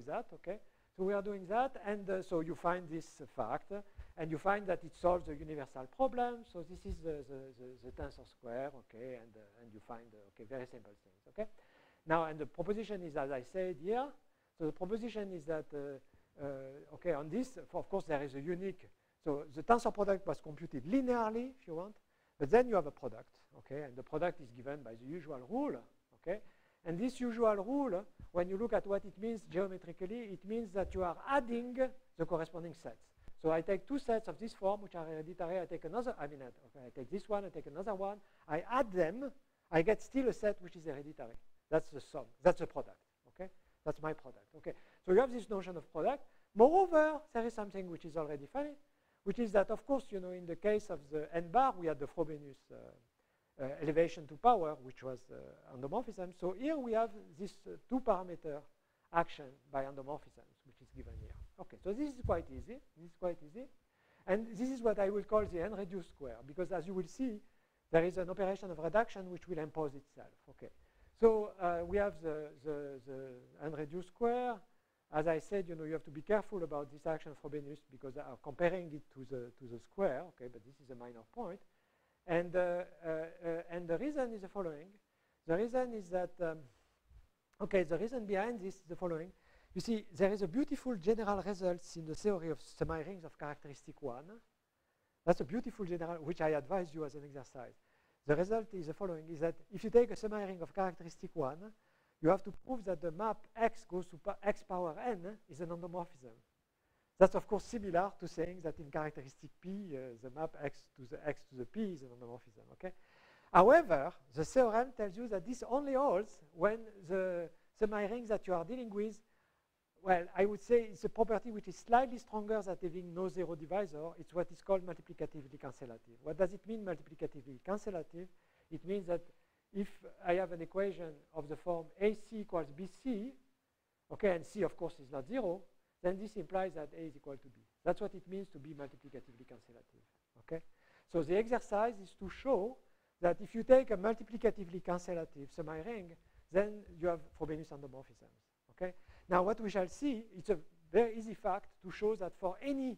A: that, okay? So we are doing that, and so you find this fact, and you find that it solves the universal problem. So this is the tensor square, okay? And you find, okay, very simple things, okay? Now, and the proposition is, as I said here, so the proposition is that, okay, on this, of course, there is a unique, so the tensor product was computed linearly, if you want, but then you have a product, okay? And the product is given by the usual rule, okay? And this usual rule, when you look at what it means geometrically, it means that you are adding the corresponding sets. So I take 2 sets of this form, which are hereditary. I take another, I take this one, I take another one. I add them. I get still a set which is hereditary. That's the sum. That's the product. Okay. That's my product. Okay. So you have this notion of product. Moreover, there is something which is already funny, which is that, of course, in the case of the n bar, we had the Frobenius elevation to power, which was endomorphism. So here we have this two-parameter action by endomorphisms, which is given here. Okay, so this is quite easy. This is quite easy. And this is what I will call the n-reduced square, because as you will see, there is an operation of reduction which will impose itself. Okay, so we have the n-reduced square. As I said, you have to be careful about this action of Frobenius because I'm comparing it to the square. Okay, but this is a minor point. And the reason is the following. The reason is that, the reason behind this is the following. You see, there is a beautiful general result in the theory of semi-rings of characteristic 1. That's a beautiful general, which I advise you as an exercise. The result is the following, is that if you take a semi-ring of characteristic 1, you have to prove that the map x goes to x power n is an endomorphism. That's, of course, similar to saying that in characteristic P, the map x to the P is an endomorphism. Okay? However, the theorem tells you that this only holds when the semi-rings that you are dealing with, well, I would say it's a property which is slightly stronger than having no zero divisor. It's what is called multiplicatively cancellative. What does it mean, multiplicatively cancellative? It means that if I have an equation of the form AC equals BC, okay, and C, of course, is not 0, then this implies that A is equal to B. That's what it means to be multiplicatively cancellative, okay? So the exercise is to show that if you take a multiplicatively cancellative semi-ring, then you have Frobenius endomorphisms, okay? Now, what we shall see, it's a very easy fact to show that for any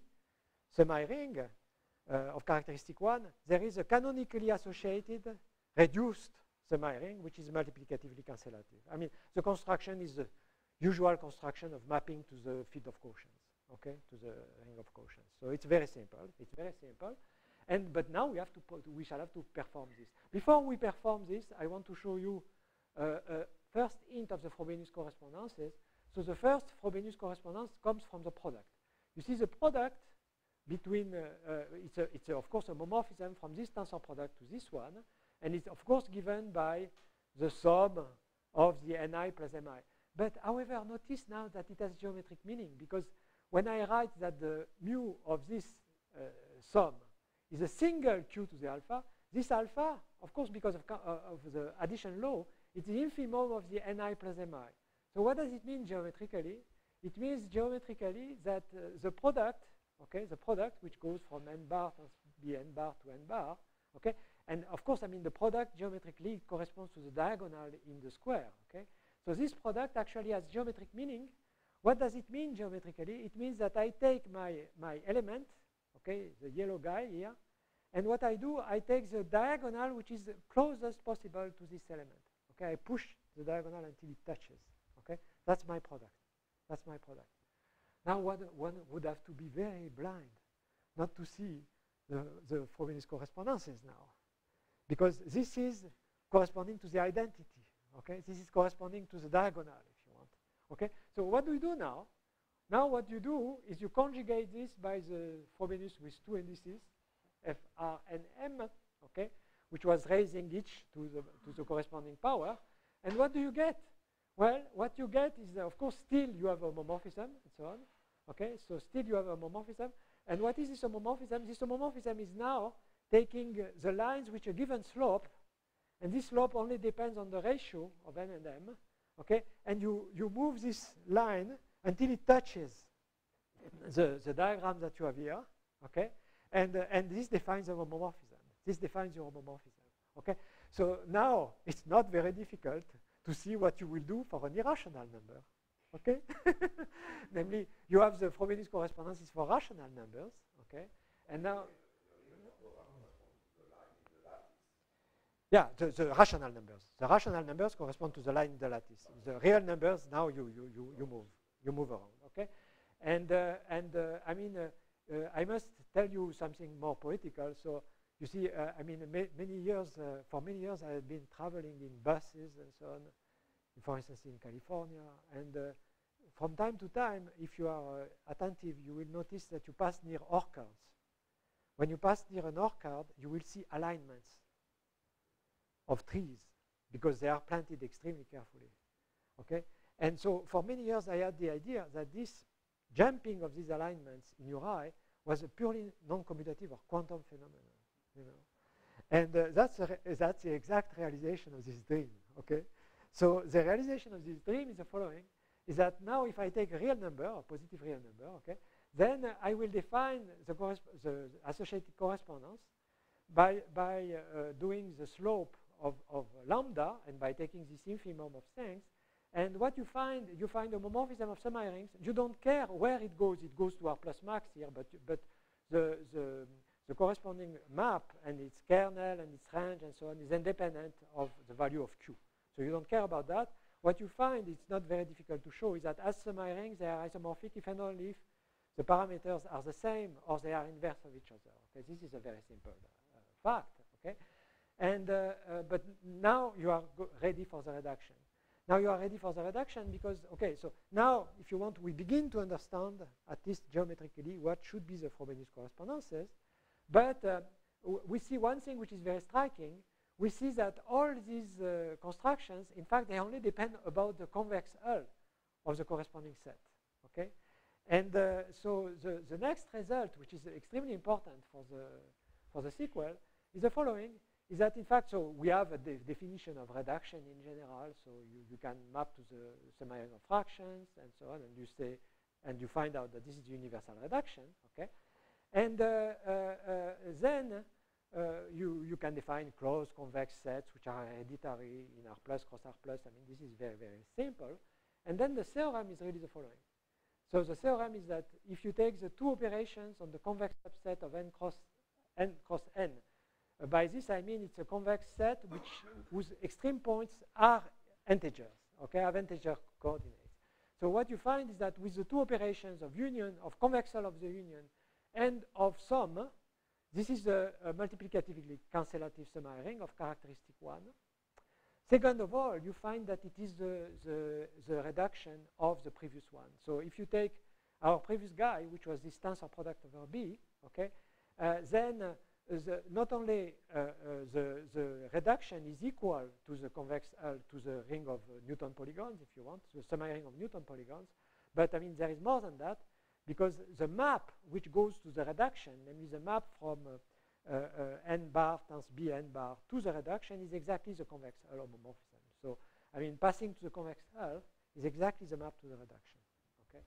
A: semi-ring of characteristic 1, there is a canonically associated reduced semi-ring, which is multiplicatively cancellative. I mean, the construction is the usual construction of mapping to the field of quotients, okay, to the ring of quotients. So it's very simple. It's very simple. But now we shall have to perform this. Before we perform this, I want to show you a first hint of the Frobenius correspondences. So the first Frobenius correspondence comes from the product. You see the product between, it's of course a homomorphism from this tensor product to this one, and it's of course given by the sum of the ni plus mi. But however, notice now that it has geometric meaning, because when I write that the mu of this sum is a single q to the alpha, this alpha, of course, because of the addition law, it's the infimum of the ni plus mi. So what does it mean geometrically? It means geometrically that the product, okay, the product which goes from n bar times bn bar to n bar, okay, and of course, I mean the product geometrically corresponds to the diagonal in the square, okay. So this product actually has geometric meaning. What does it mean geometrically? It means that I take my element, okay, the yellow guy here, and what I do, I take the diagonal which is the closest possible to this element. Okay, I push the diagonal until it touches. Okay, that's my product. That's my product. Now one would have to be very blind not to see the Frobenius correspondences now, because this is corresponding to the identity. Okay, this is corresponding to the diagonal, if you want. Okay, so what do we do now? Now what you do is you conjugate this by the Frobenius with two indices, F, R, and M, okay, which was raising each to the corresponding power. And what do you get? Well, what you get is, of course, still you have a homomorphism and so on. Okay, so still you have a homomorphism. And what is this homomorphism? This homomorphism is now taking the lines which are given slope, and this slope only depends on the ratio of n and m. Okay, and you move this line until it touches the diagram that you have here. Okay, and this defines a homomorphism. This defines your homomorphism. Okay, so now it's not very difficult to see what you will do for an irrational number. Okay, namely you have the Frobenius correspondences for rational numbers. Okay, and now yeah, the rational numbers. The rational numbers correspond to the line in the lattice. The real numbers now you move around. Okay, and I mean I must tell you something more poetical. So you see, I mean, for many years I had been traveling in buses and so on. For instance, in California, and from time to time, if you are attentive, you will notice that you pass near orchards. When you pass near an orchard, you will see alignments of trees because they are planted extremely carefully. Okay, And so for many years, I had the idea that this jumping of these alignments in URI was a purely non-commutative or quantum phenomenon, you know. And that's the exact realization of this dream, okay? So the realization of this dream is the following, is that now if I take a real number, a positive real number, okay, then I will define the associated correspondence by doing the slope of lambda and by taking this infimum of things. And what you find a homomorphism of semi-rings. You don't care where it goes to R plus max here, but the corresponding map and its kernel and its range and so on is independent of the value of Q. So you don't care about that. What you find, it's not very difficult to show, is that as semi-rings, they are isomorphic if and only if the parameters are the same or they are inverse of each other. Okay, this is a very simple fact. Okay, and but now you are ready for the reduction. Now you are ready for the reduction because, okay, so now if you want, we begin to understand, at least geometrically, what should be the Frobenius correspondences. But we see one thing which is very striking. We see that all these constructions, in fact, they only depend about the convex hull of the corresponding set. Okay, and so the next result, which is extremely important for the sequel, is the following: is that in fact, so we have a definition of reduction in general. So you can map to the semi-ring of fractions and so on, and you say, and you find out that this is universal reduction. Okay, and then you can define closed convex sets which are hereditary in R plus cross R plus. I mean, this is very, very simple. And then the theorem is really the following. So the theorem is that if you take the two operations on the convex subset of n cross n, by this I mean it's a convex set whose extreme points are integers, okay, have integer coordinates. So what you find is that with the two operations of union, of convex hull of the union, and of sum, this is a multiplicatively cancellative semi-ring of characteristic 1. Second of all, you find that it is the reduction of the previous one. So if you take our previous guy, which was this tensor product over B, okay, then not only the reduction is equal to the convex to the ring of Newton polygons, if you want, the semi-ring of Newton polygons, but I mean there is more than that, because the map which goes to the reduction, namely the map from n bar times b n bar to the reduction, is exactly the convex hull homomorphism. So, I mean, passing to the convex hull is exactly the map to the reduction. Okay,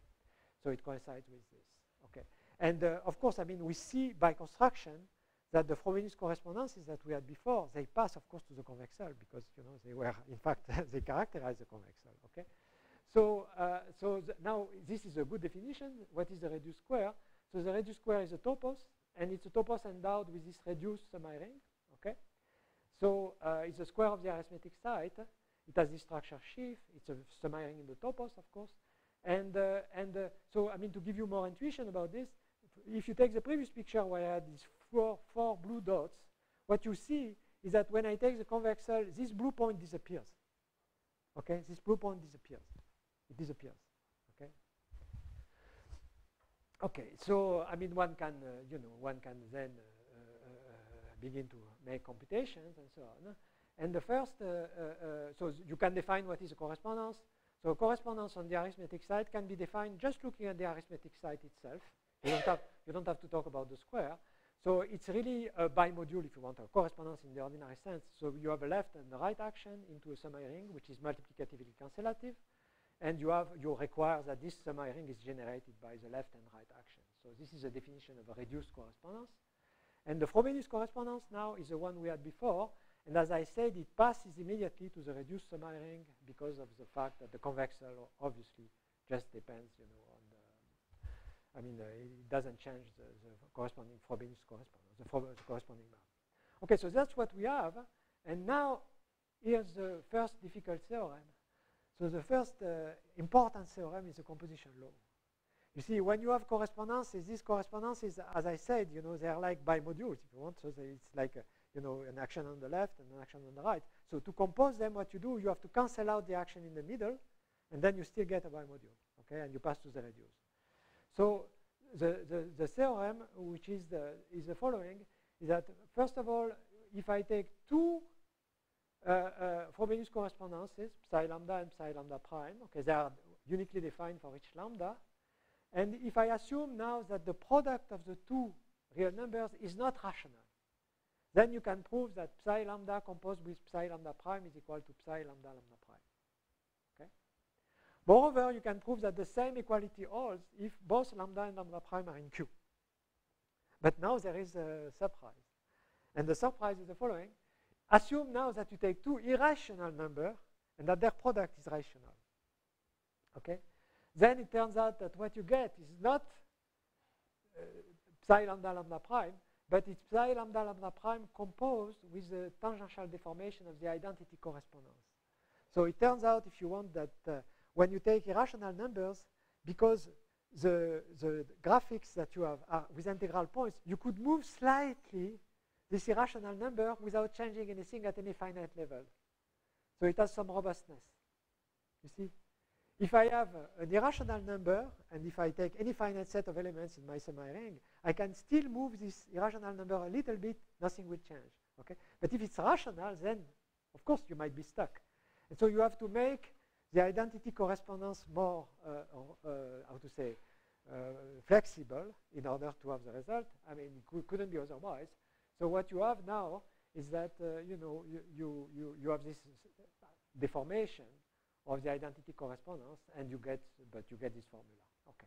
A: so it coincides with this. Okay, and of course, I mean, we see by construction that the Frobenius correspondences that we had before, they pass, of course, to the convex hull because they were, in fact, they characterize the convex hull. Okay. So, now this is a good definition. What is the reduced square? So the reduced square is a topos, and it's a topos endowed with this reduced semi-ring. Okay, so it's the square of the arithmetic site. It has this structure sheaf. It's a semi-ring in the topos, of course. And so I mean, to give you more intuition about this, if you take the previous picture where I had these four blue dots, what you see is that when I take the convex hull, this blue point disappears. Okay, this blue point disappears. It disappears. Okay. Okay. So I mean, one can then begin to make computations and so on. And the first, so you can define what is a correspondence. So correspondence on the arithmetic side can be defined just looking at the arithmetic side itself. You don't have to talk about the square. So it's really a bimodule, if you want, a correspondence in the ordinary sense. So you have a left and a right action into a semi-ring, which is multiplicatively cancellative. And you require that this semi-ring is generated by the left and right action. So this is a definition of a reduced correspondence. And the Frobenius correspondence now is the one we had before. And as I said, it passes immediately to the reduced semi-ring because of the fact that the convex hull obviously just depends, on the, I mean, it doesn't change the corresponding Frobenius correspondence, the corresponding map. Okay, so that's what we have. And now here's the first difficult theorem. So the first important theorem is the composition law. You see, when you have correspondences, these correspondences, as I said, they are like bimodules, if you want. So it's like, an action on the left and an action on the right. So to compose them, what you do, you have to cancel out the action in the middle, and then you still get a bimodule, okay? And you pass to the reduced. So the theorem, which is the following, is that first of all, if I take two Frobenius correspondences, psi lambda and psi lambda prime. Okay, they are uniquely defined for each lambda. And if I assume now that the product of the two real numbers is not rational, then you can prove that psi lambda composed with psi lambda prime is equal to psi lambda lambda prime. Okay. Moreover, you can prove that the same equality holds if both lambda and lambda prime are in Q. But now there is a surprise. And the surprise is the following. Assume now that you take two irrational numbers and that their product is rational. Okay? Then it turns out that what you get is not psi lambda lambda prime, but it's psi lambda lambda prime composed with the tangential deformation of the identity correspondence. So it turns out, if you want, that when you take irrational numbers, because the graphics that you have are with integral points, you could move slightly this irrational number without changing anything at any finite level. So it has some robustness. You see? If I have an irrational number, and if I take any finite set of elements in my semi-ring, I can still move this irrational number a little bit, nothing will change. Okay? But if it's rational, then, of course, you might be stuck. And so you have to make the identity correspondence more, how to say, flexible in order to have the result. I mean, it couldn't be otherwise. So what you have now is that you have this deformation of the identity correspondence, and you get this formula. Okay,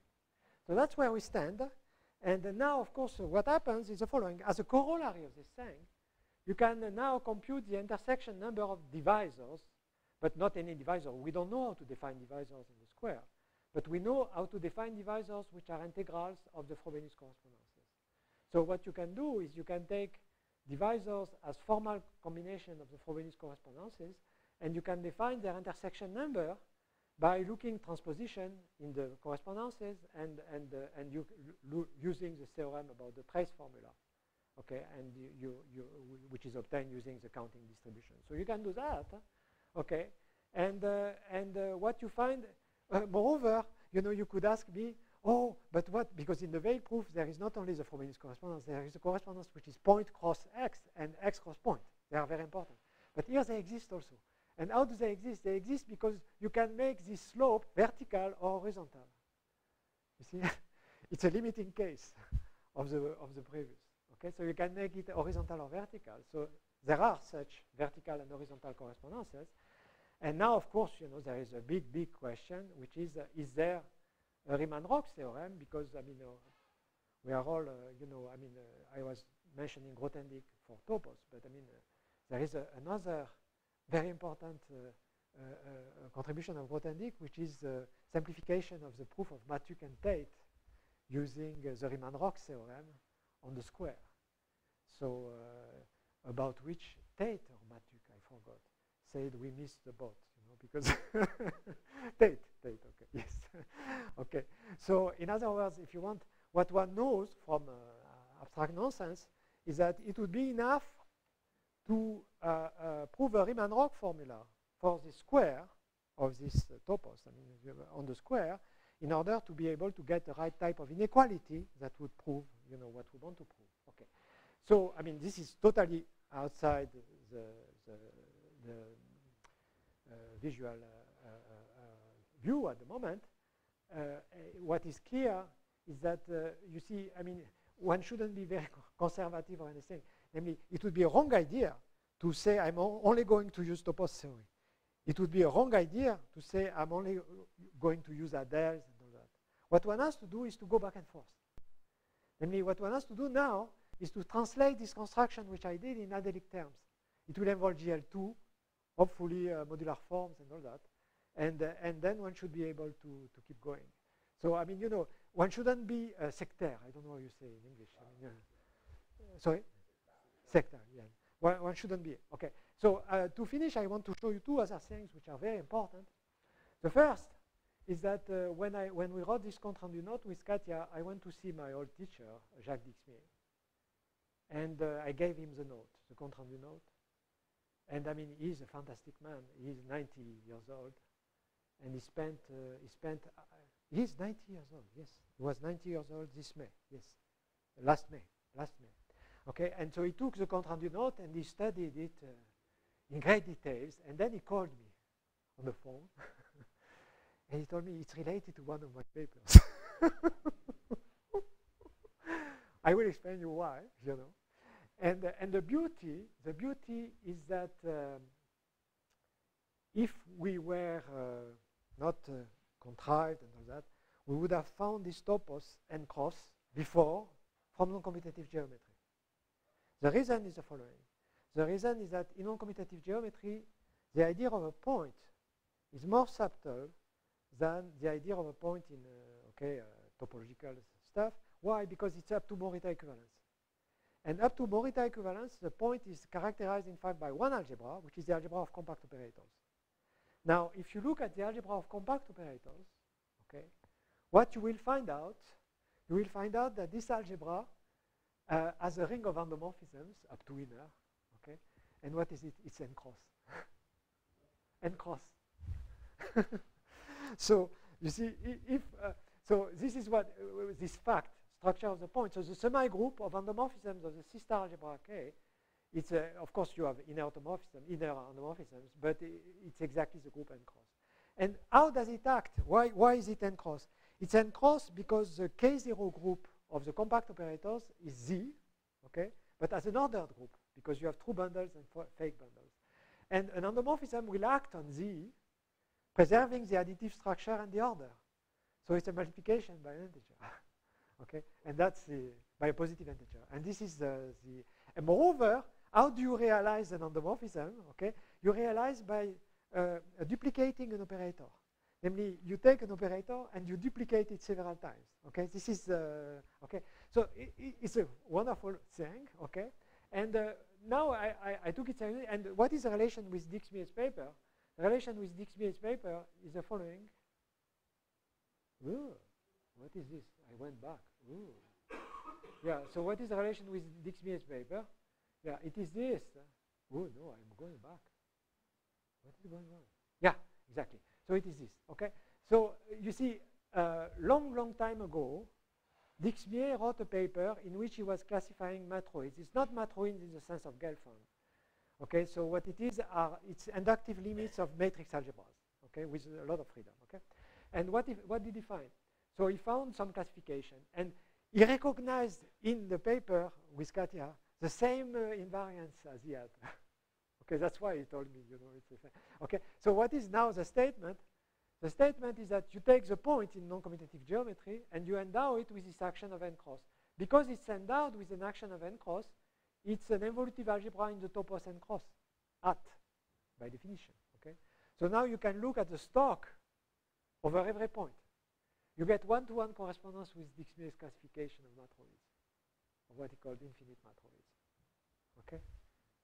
A: so that's where we stand. And now, of course, what happens is the following: as a corollary of this thing, you can now compute the intersection number of divisors, but not any divisor. We don't know how to define divisors in the square, but we know how to define divisors which are integrals of the Frobenius correspondences. So what you can do is you can take divisors as formal combination of the Frobenius correspondences, and you can define their intersection number by looking transposition in the correspondences and using the theorem about the trace formula, okay, and which is obtained using the counting distribution. So you can do that, okay, and what you find, moreover, you could ask me, oh, but what? Because in the Weil proof, there is not only the Frobenius correspondence, there is a correspondence which is point cross x and x cross point. They are very important. But here they exist also. And how do they exist? They exist because you can make this slope vertical or horizontal. You see, it's a limiting case of the previous. Okay, so you can make it horizontal or vertical. So there are such vertical and horizontal correspondences. And now, of course, there is a big question, which is there a Riemann-Roch theorem? Because I mean, we are all, I was mentioning Grothendieck for topos, but I mean, there is another very important contribution of Grothendieck, which is the simplification of the proof of Matuk and Tate using the Riemann-Roch theorem on the square. So about which Tate or Matuk, I forgot, said we missed the boat, because Tate, okay, yes. Okay, so in other words, if you want, what one knows from abstract nonsense is that it would be enough to prove a Riemann-Roch formula for the square of this topos, I mean, on the square, in order to be able to get the right type of inequality that would prove, what we want to prove. Okay, so I mean, this is totally outside the visual view at the moment. What is clear is that you see, I mean, one shouldn't be very conservative or anything. Namely, it would be a wrong idea to say I'm only going to use topos theory. It would be a wrong idea to say I'm only going to use Adels and all that. What one has to do is to go back and forth. Namely, what one has to do now is to translate this construction, which I did, in adelic terms. It will involve GL2, hopefully modular forms and all that. And then one should be able to keep going. So, I mean, one shouldn't be a sectaire. I don't know how you say in English. I mean, sorry? Sectaire, yeah. One shouldn't be. Okay. So, to finish, I want to show you two other things which are very important. The first is that when we wrote this compte rendu note with Katia, I went to see my old teacher, Jacques Dixmier. And I gave him the note, the compte rendu note. And I mean, he's a fantastic man. He's 90 years old. And he's 90 years old, yes. He was 90 years old this May, yes. Last May. Okay, and so he took the compte rendu note and he studied it in great details, and then he called me on the phone, and he told me it's related to one of my papers. I will explain you why, you know. And the beauty is that if we were not contrived and all that, we would have found this topos and cross before from non-commutative geometry. The reason is the following. The reason is that in non-commutative geometry, the idea of a point is more subtle than the idea of a point in topological stuff. Why? Because it's up to Morita equivalence. And up to Morita equivalence, the point is characterized, in fact, by one algebra, which is the algebra of compact operators. Now, if you look at the algebra of compact operators, okay, what you will find out that this algebra has a ring of endomorphisms up to inner, okay? And what is it? It's n cross. N cross. So, you see, so this is what, this fact, structure of the point. So the semi-group of endomorphisms of the C-star algebra K, it's, of course, you have inner endomorphisms, but it's exactly the group n cross. And how does it act? Why is it n cross? It's n cross because the K0 group of the compact operators is Z, okay, but as an ordered group, because you have true bundles and fake bundles. And an endomorphism will act on Z, preserving the additive structure and the order. So it's a multiplication by an integer. Okay, and that's by a positive integer. And this is and moreover, how do you realize an endomorphism? Okay, you realize by duplicating an operator. Namely, you take an operator and you duplicate it several times. Okay, this is okay. So it's a wonderful thing. Okay, and now I took it seriously. And what is the relation with Dick-Smith's paper? The relation with Dick-Smith's paper is the following. Ooh, what is this? I went back. Ooh. Yeah, so what is the relation with Dick-Smith's paper? Yeah, it is this. Oh, no, I'm going back. What is going on? Yeah, exactly. So it is this, okay? So you see, long time ago, Dick-Smith wrote a paper in which he was classifying matroids. It's not matroids in the sense of Gelfand. Okay, so what it is it's inductive limits of matrix algebras, okay, with a lot of freedom, okay? And what did he find? So he found some classification, and he recognized in the paper with Katia the same invariance as he had. Okay, that's why he told me, you know, it's the same. Okay, so what is now the statement? The statement is that you take the point in non-commutative geometry and you endow it with this action of n cross. Because it's endowed with an action of n cross, it's an involutive algebra in the topos n cross, by definition. Okay, so now you can look at the stock over every point. You get one-to-one correspondence with Dick-Smith's classification of matroids, of what he called infinite matroids. Okay,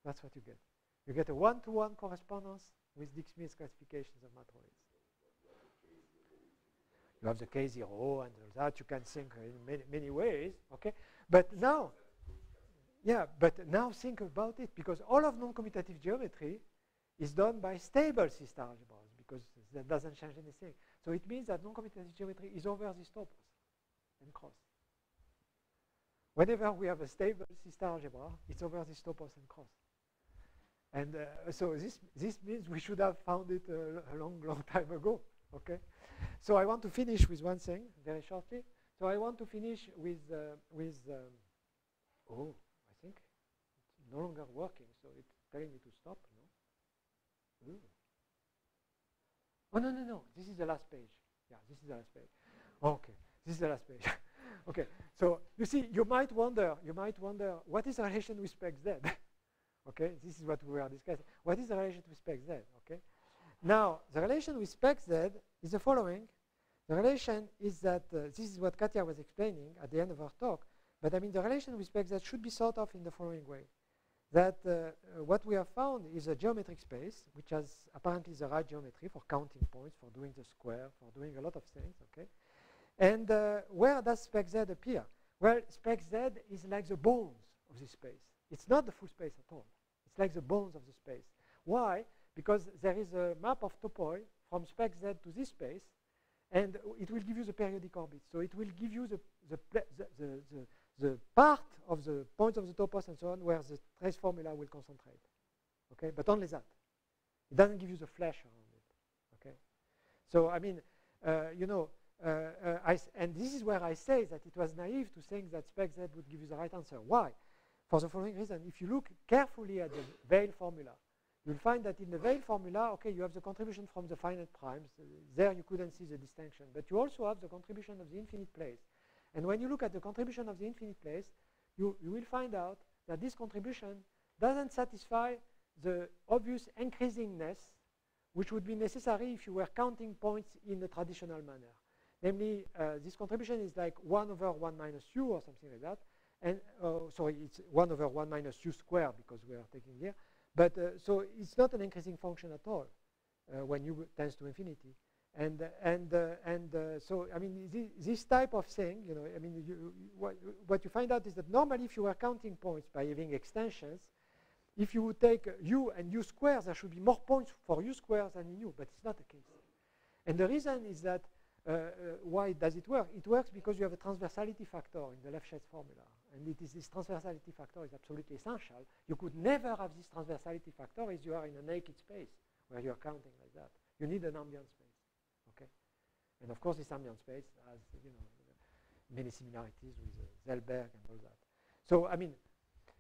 A: that's what you get. You get a one-to-one correspondence with Dick-Smith's classifications of matroids. You have the K0 and all that. You can think in many ways. Okay, but now, yeah, but now think about it, because all of non-commutative geometry is done by stable C-star algebras, because that doesn't change anything. So it means that non-commutative geometry is over this topos and cross. Whenever we have a stable C-star algebra, it's over this topos and cross. And so this means we should have found it a long time ago. Okay. So I want to finish with one thing very shortly. So I want to finish with oh, I think it's no longer working. So it's telling me to stop. No. Ooh. Oh, no. This is the last page. Yeah, this is the last page. Okay, this is the last page. Okay, so you see, you might wonder, what is the relation with spec Z? Okay, this is what we are discussing. What is the relation with spec Z? Okay, now the relation with spec Z is the following. The relation is that this is what Katia was explaining at the end of her talk. But I mean, the relation with spec Z should be thought of in the following way: that what we have found is a geometric space, which has apparently the right geometry for counting points, for doing the square, for doing a lot of things. Okay, and where does spec Z appear? Well, spec Z is like the bones of this space. It's not the full space at all. It's like the bones of the space. Why? Because there is a map of topoi from spec Z to this space, and it will give you the periodic orbit. So it will give you the part of the points of the topos and so on where the trace formula will concentrate. Okay, but only that. It doesn't give you the flesh around it. Okay. So I mean, you know, and this is where I say that it was naive to think that spec Z would give you the right answer. Why? For the following reason: if you look carefully at the Weyl formula, you'll find that in the Weyl formula, okay, you have the contribution from the finite primes. There you couldn't see the distinction, but you also have the contribution of the infinite place. And when you look at the contribution of the infinite place, you will find out that this contribution doesn't satisfy the obvious increasingness which would be necessary if you were counting points in a traditional manner. Namely, this contribution is like 1 over 1 minus u or something like that. And sorry, it's 1 over 1 minus u squared because we are taking here. But so it's not an increasing function at all when u tends to infinity. And so, I mean, this type of thing, you know, I mean, what you find out is that normally if you were counting points by having extensions, if you would take u and u squares, there should be more points for u squares than in u, but it's not the case. And the reason is that, why does it work? It works because you have a transversality factor in the Lefschetz formula. And it is this transversality factor is absolutely essential. You could never have this transversality factor if you are in a naked space where you are counting like that. You need an ambient space. Okay, and of course, this ambient space has, you know, many similarities with Zellberg and all that. So, I mean,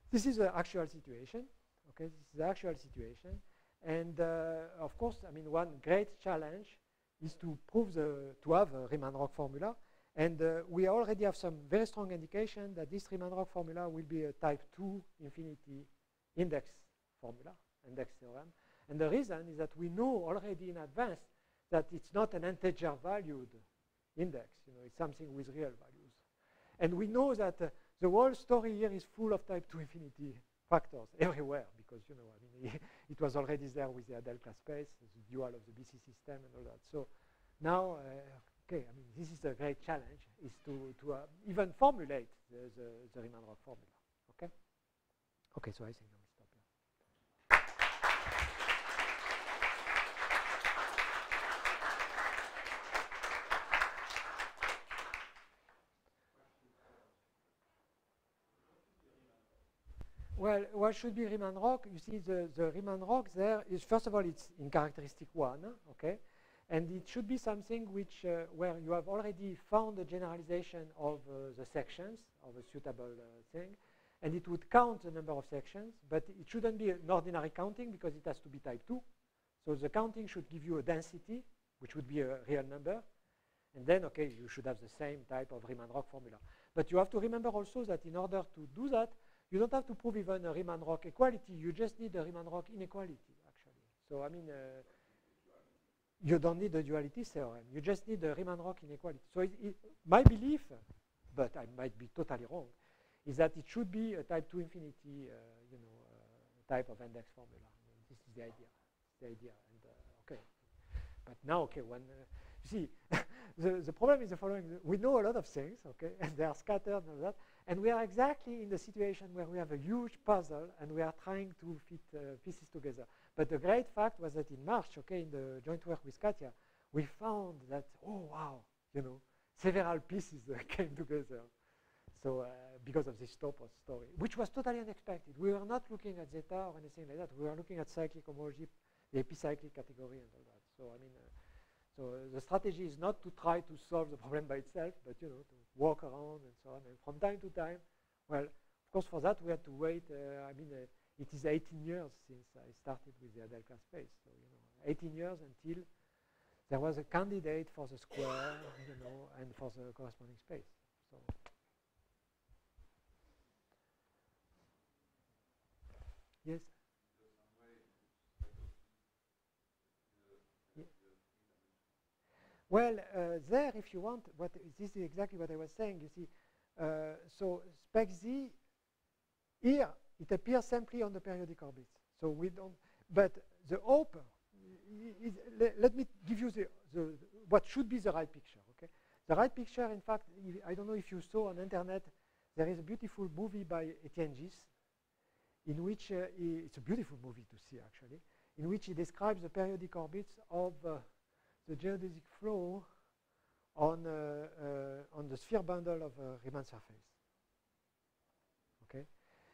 A: this is the actual situation. Okay, this is the actual situation, and of course, I mean, one great challenge is to prove to have a Riemann-Roch formula, and we already have some very strong indication that this Riemann-Roch formula will be a type 2 infinity index formula, index theorem, and the reason is that we know already in advance that it's not an integer valued index, you know, it's something with real values. And we know that the whole story here is full of type 2 infinity factors everywhere because, you know, I mean, it was already there with the Adel class space, the dual of the BC system and all that. So now, okay, I mean, this is a great challenge, is to even formulate the Riemann-Roch formula, okay? Okay, so I think I will stop here. Well, what should be Riemann-Roch? You see, the Riemann-Roch there is, first of all, it's in characteristic 1, okay? And it should be something which, where you have already found a generalization of the sections of a suitable thing, and it would count the number of sections, but it shouldn't be an ordinary counting because it has to be type 2. So the counting should give you a density, which would be a real number, and then, okay, you should have the same type of Riemann-Roch formula. But you have to remember also that in order to do that, you don't have to prove even a Riemann-Roch equality. You just need a Riemann-Roch inequality, actually. So, I mean, you don't need a duality theorem. You just need a Riemann-Roch inequality. So, my belief, but I might be totally wrong, is that it should be a type 2 infinity, you know, type of index formula. I mean, this is the idea. The idea. And, okay. But now, okay, when you see, the problem is the following. We know a lot of things, okay, and they are scattered and all that. And we are exactly in the situation where we have a huge puzzle and we are trying to fit pieces together. But the great fact was that in March, okay, in the joint work with Katja, we found that, oh, wow, you know, several pieces came together. So because of this topos story, which was totally unexpected. We were not looking at zeta or anything like that. We were looking at cyclic homology, the epicyclic category and all that. So, I mean, so the strategy is not to try to solve the problem by itself, but, you know, to walk around and so on. And from time to time, well, of course, for that we had to wait. I mean, it is 18 years since I started with the Adel class space. So, you know, 18 years until there was a candidate for the square, you know, and for the corresponding space. So, yes. Well, there, if you want, this is exactly what I was saying. You see, so spec Z here it appears simply on the periodic orbits. So we don't. But the hope is, let me give you what should be the right picture. Okay, the right picture. In fact, I don't know if you saw on internet. There is a beautiful movie by Etienne Gis, in which it's a beautiful movie to see actually, in which he describes the periodic orbits of the geodesic flow on the sphere bundle of a Riemann surface. Okay,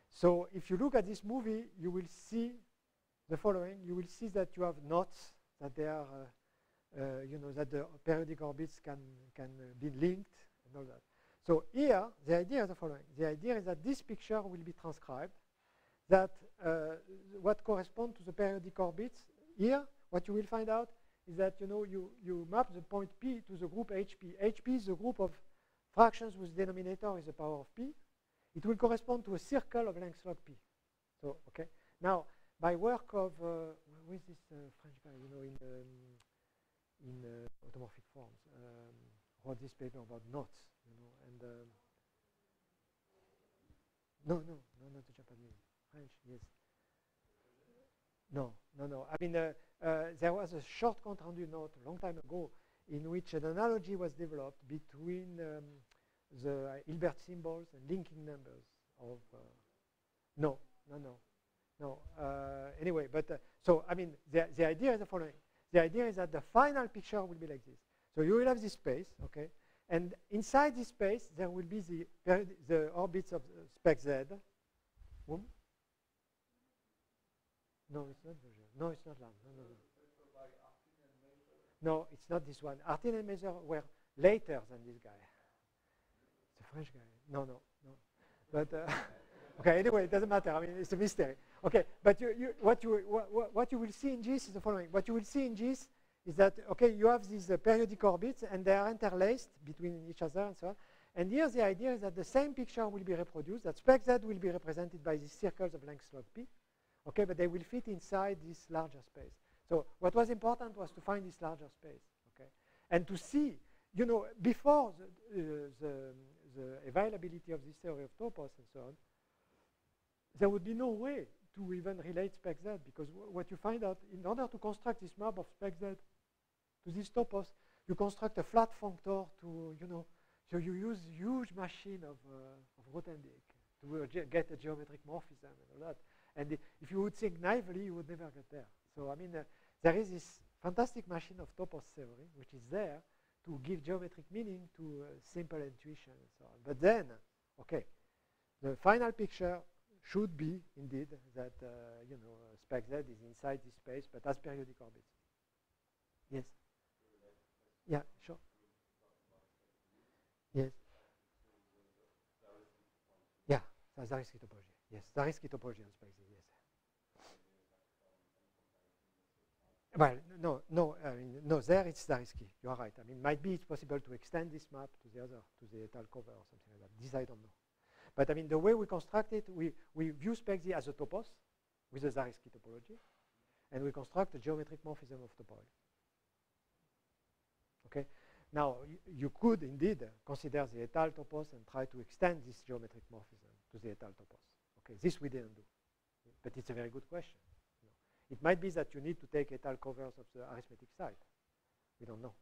A: so if you look at this movie, you will see the following. You will see that you have knots, that they are, that the periodic orbits can be linked and all that. So here, the idea is the following. The idea is that this picture will be transcribed, that what corresponds to the periodic orbits. Here, what you will find out is that you map the point P to the group HP. HP is the group of fractions whose denominator is the power of P. It will correspond to a circle of length log P. So, okay. Now, by work of, who is this French guy, in automorphic forms, wrote this paper about knots, and no, not the Japanese. French, yes. No. I mean, there was a short rendu note a long time ago in which an analogy was developed between the Hilbert symbols and linking numbers of. No. Anyway, but so I mean, the idea is the following. The idea is that the final picture will be like this. So you will have this space, okay, and inside this space there will be the orbits of spec Z. No, it's not Berger. No, it's not Lam. No, it's not this one. Artin and Mazur were later than this guy. It's a French guy. No. But okay, anyway, it doesn't matter. I mean, it's a mystery. Okay, but what you will see in GIS is the following. What you will see in GIS is that, okay, you have these periodic orbits, and they are interlaced between each other and so on. And here the idea is that the same picture will be reproduced, that spec Z will be represented by these circles of length log P. Okay, but they will fit inside this larger space. So what was important was to find this larger space, okay, and to see, before the availability of this theory of topos and so on, there would be no way to even relate spec Z, because what you find out, in order to construct this map of spec Z to this topos, you construct a flat functor to, so you use huge machine of Grothendieck to get a geometric morphism and all that. And if you would think naively, you would never get there. So, I mean, there is this fantastic machine of topos theory, which is there to give geometric meaning to simple intuition and so on. But then, okay, the final picture should be, indeed, that, spec Z is inside this space, but as periodic orbits. Yes? Yeah, sure. Yes. Yeah, Zariski topology. Yes, Zariski topology on spec Z, yes. Well, no, there it's Zariski. You are right. I mean, might be it's possible to extend this map to the étale cover or something like that. This I don't know. But I mean, the way we construct it, we view spec Z as a topos with the Zariski topology, and we construct a geometric morphism of topology. Okay. Now, you could indeed consider the étale topos and try to extend this geometric morphism to the étale topos. Okay, this we didn't do, but it's a very good question. It might be that you need to take étale covers of the arithmetic side. We don't know.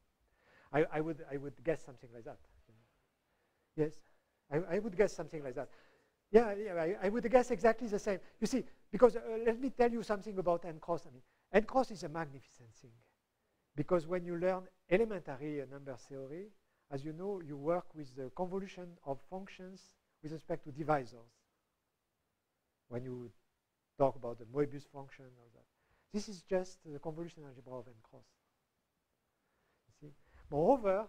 A: I would guess something like that. Yes, I would guess something like that. Yeah, I would guess exactly the same. You see, because let me tell you something about n-cross. I mean, n-cross is a magnificent thing, because when you learn elementary number theory, as you know, you work with the convolution of functions with respect to divisors. When you talk about the Moebius function or that. This is just the convolution algebra of n-cross. You see? Moreover,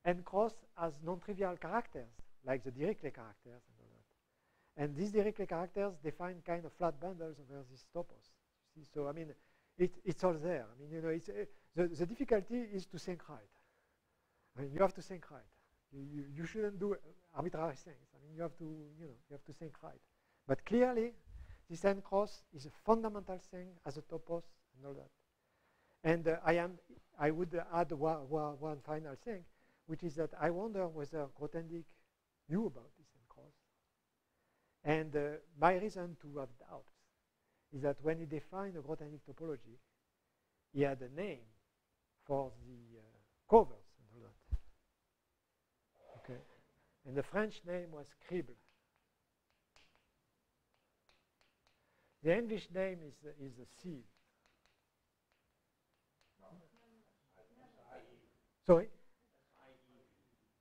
A: n-cross has non-trivial characters, like the Dirichlet characters and all that. And these Dirichlet characters define kind of flat bundles over this topos. You see? So, I mean, it's all there. I mean, it's, the difficulty is to think right. I mean, you have to think right. You shouldn't do arbitrary things. I mean, you have to think right. But clearly, this n-cross is a fundamental thing as a topos and all that. And I would add one final thing, which is that I wonder whether Grothendieck knew about this n-cross. And my reason to have doubts is that when he defined the Grothendieck topology, he had a name for the covers and all that. Okay, and the French name was Crible. The English name is a sieve. Sorry?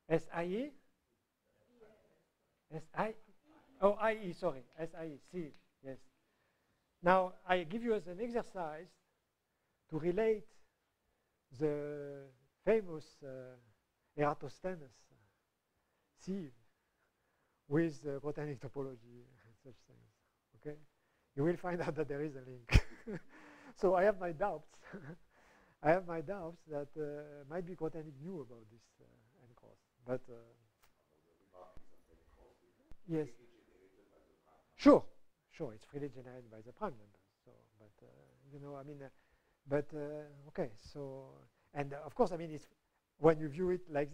A: S-I-E? S-I? Oh, I-E, sorry. S-I-E, sieve, yes. Now, I give you as an exercise to relate the famous Eratosthenes sieve with botanic topology and such things. Okay, you will find out that there is a link. So I have my doubts. I have my doubts that maybe Grothendieck knew about this N-cross, but yes, sure, it's freely generated by the prime numbers. So, but you know, I mean, okay. So, and of course, I mean, it's when you view it like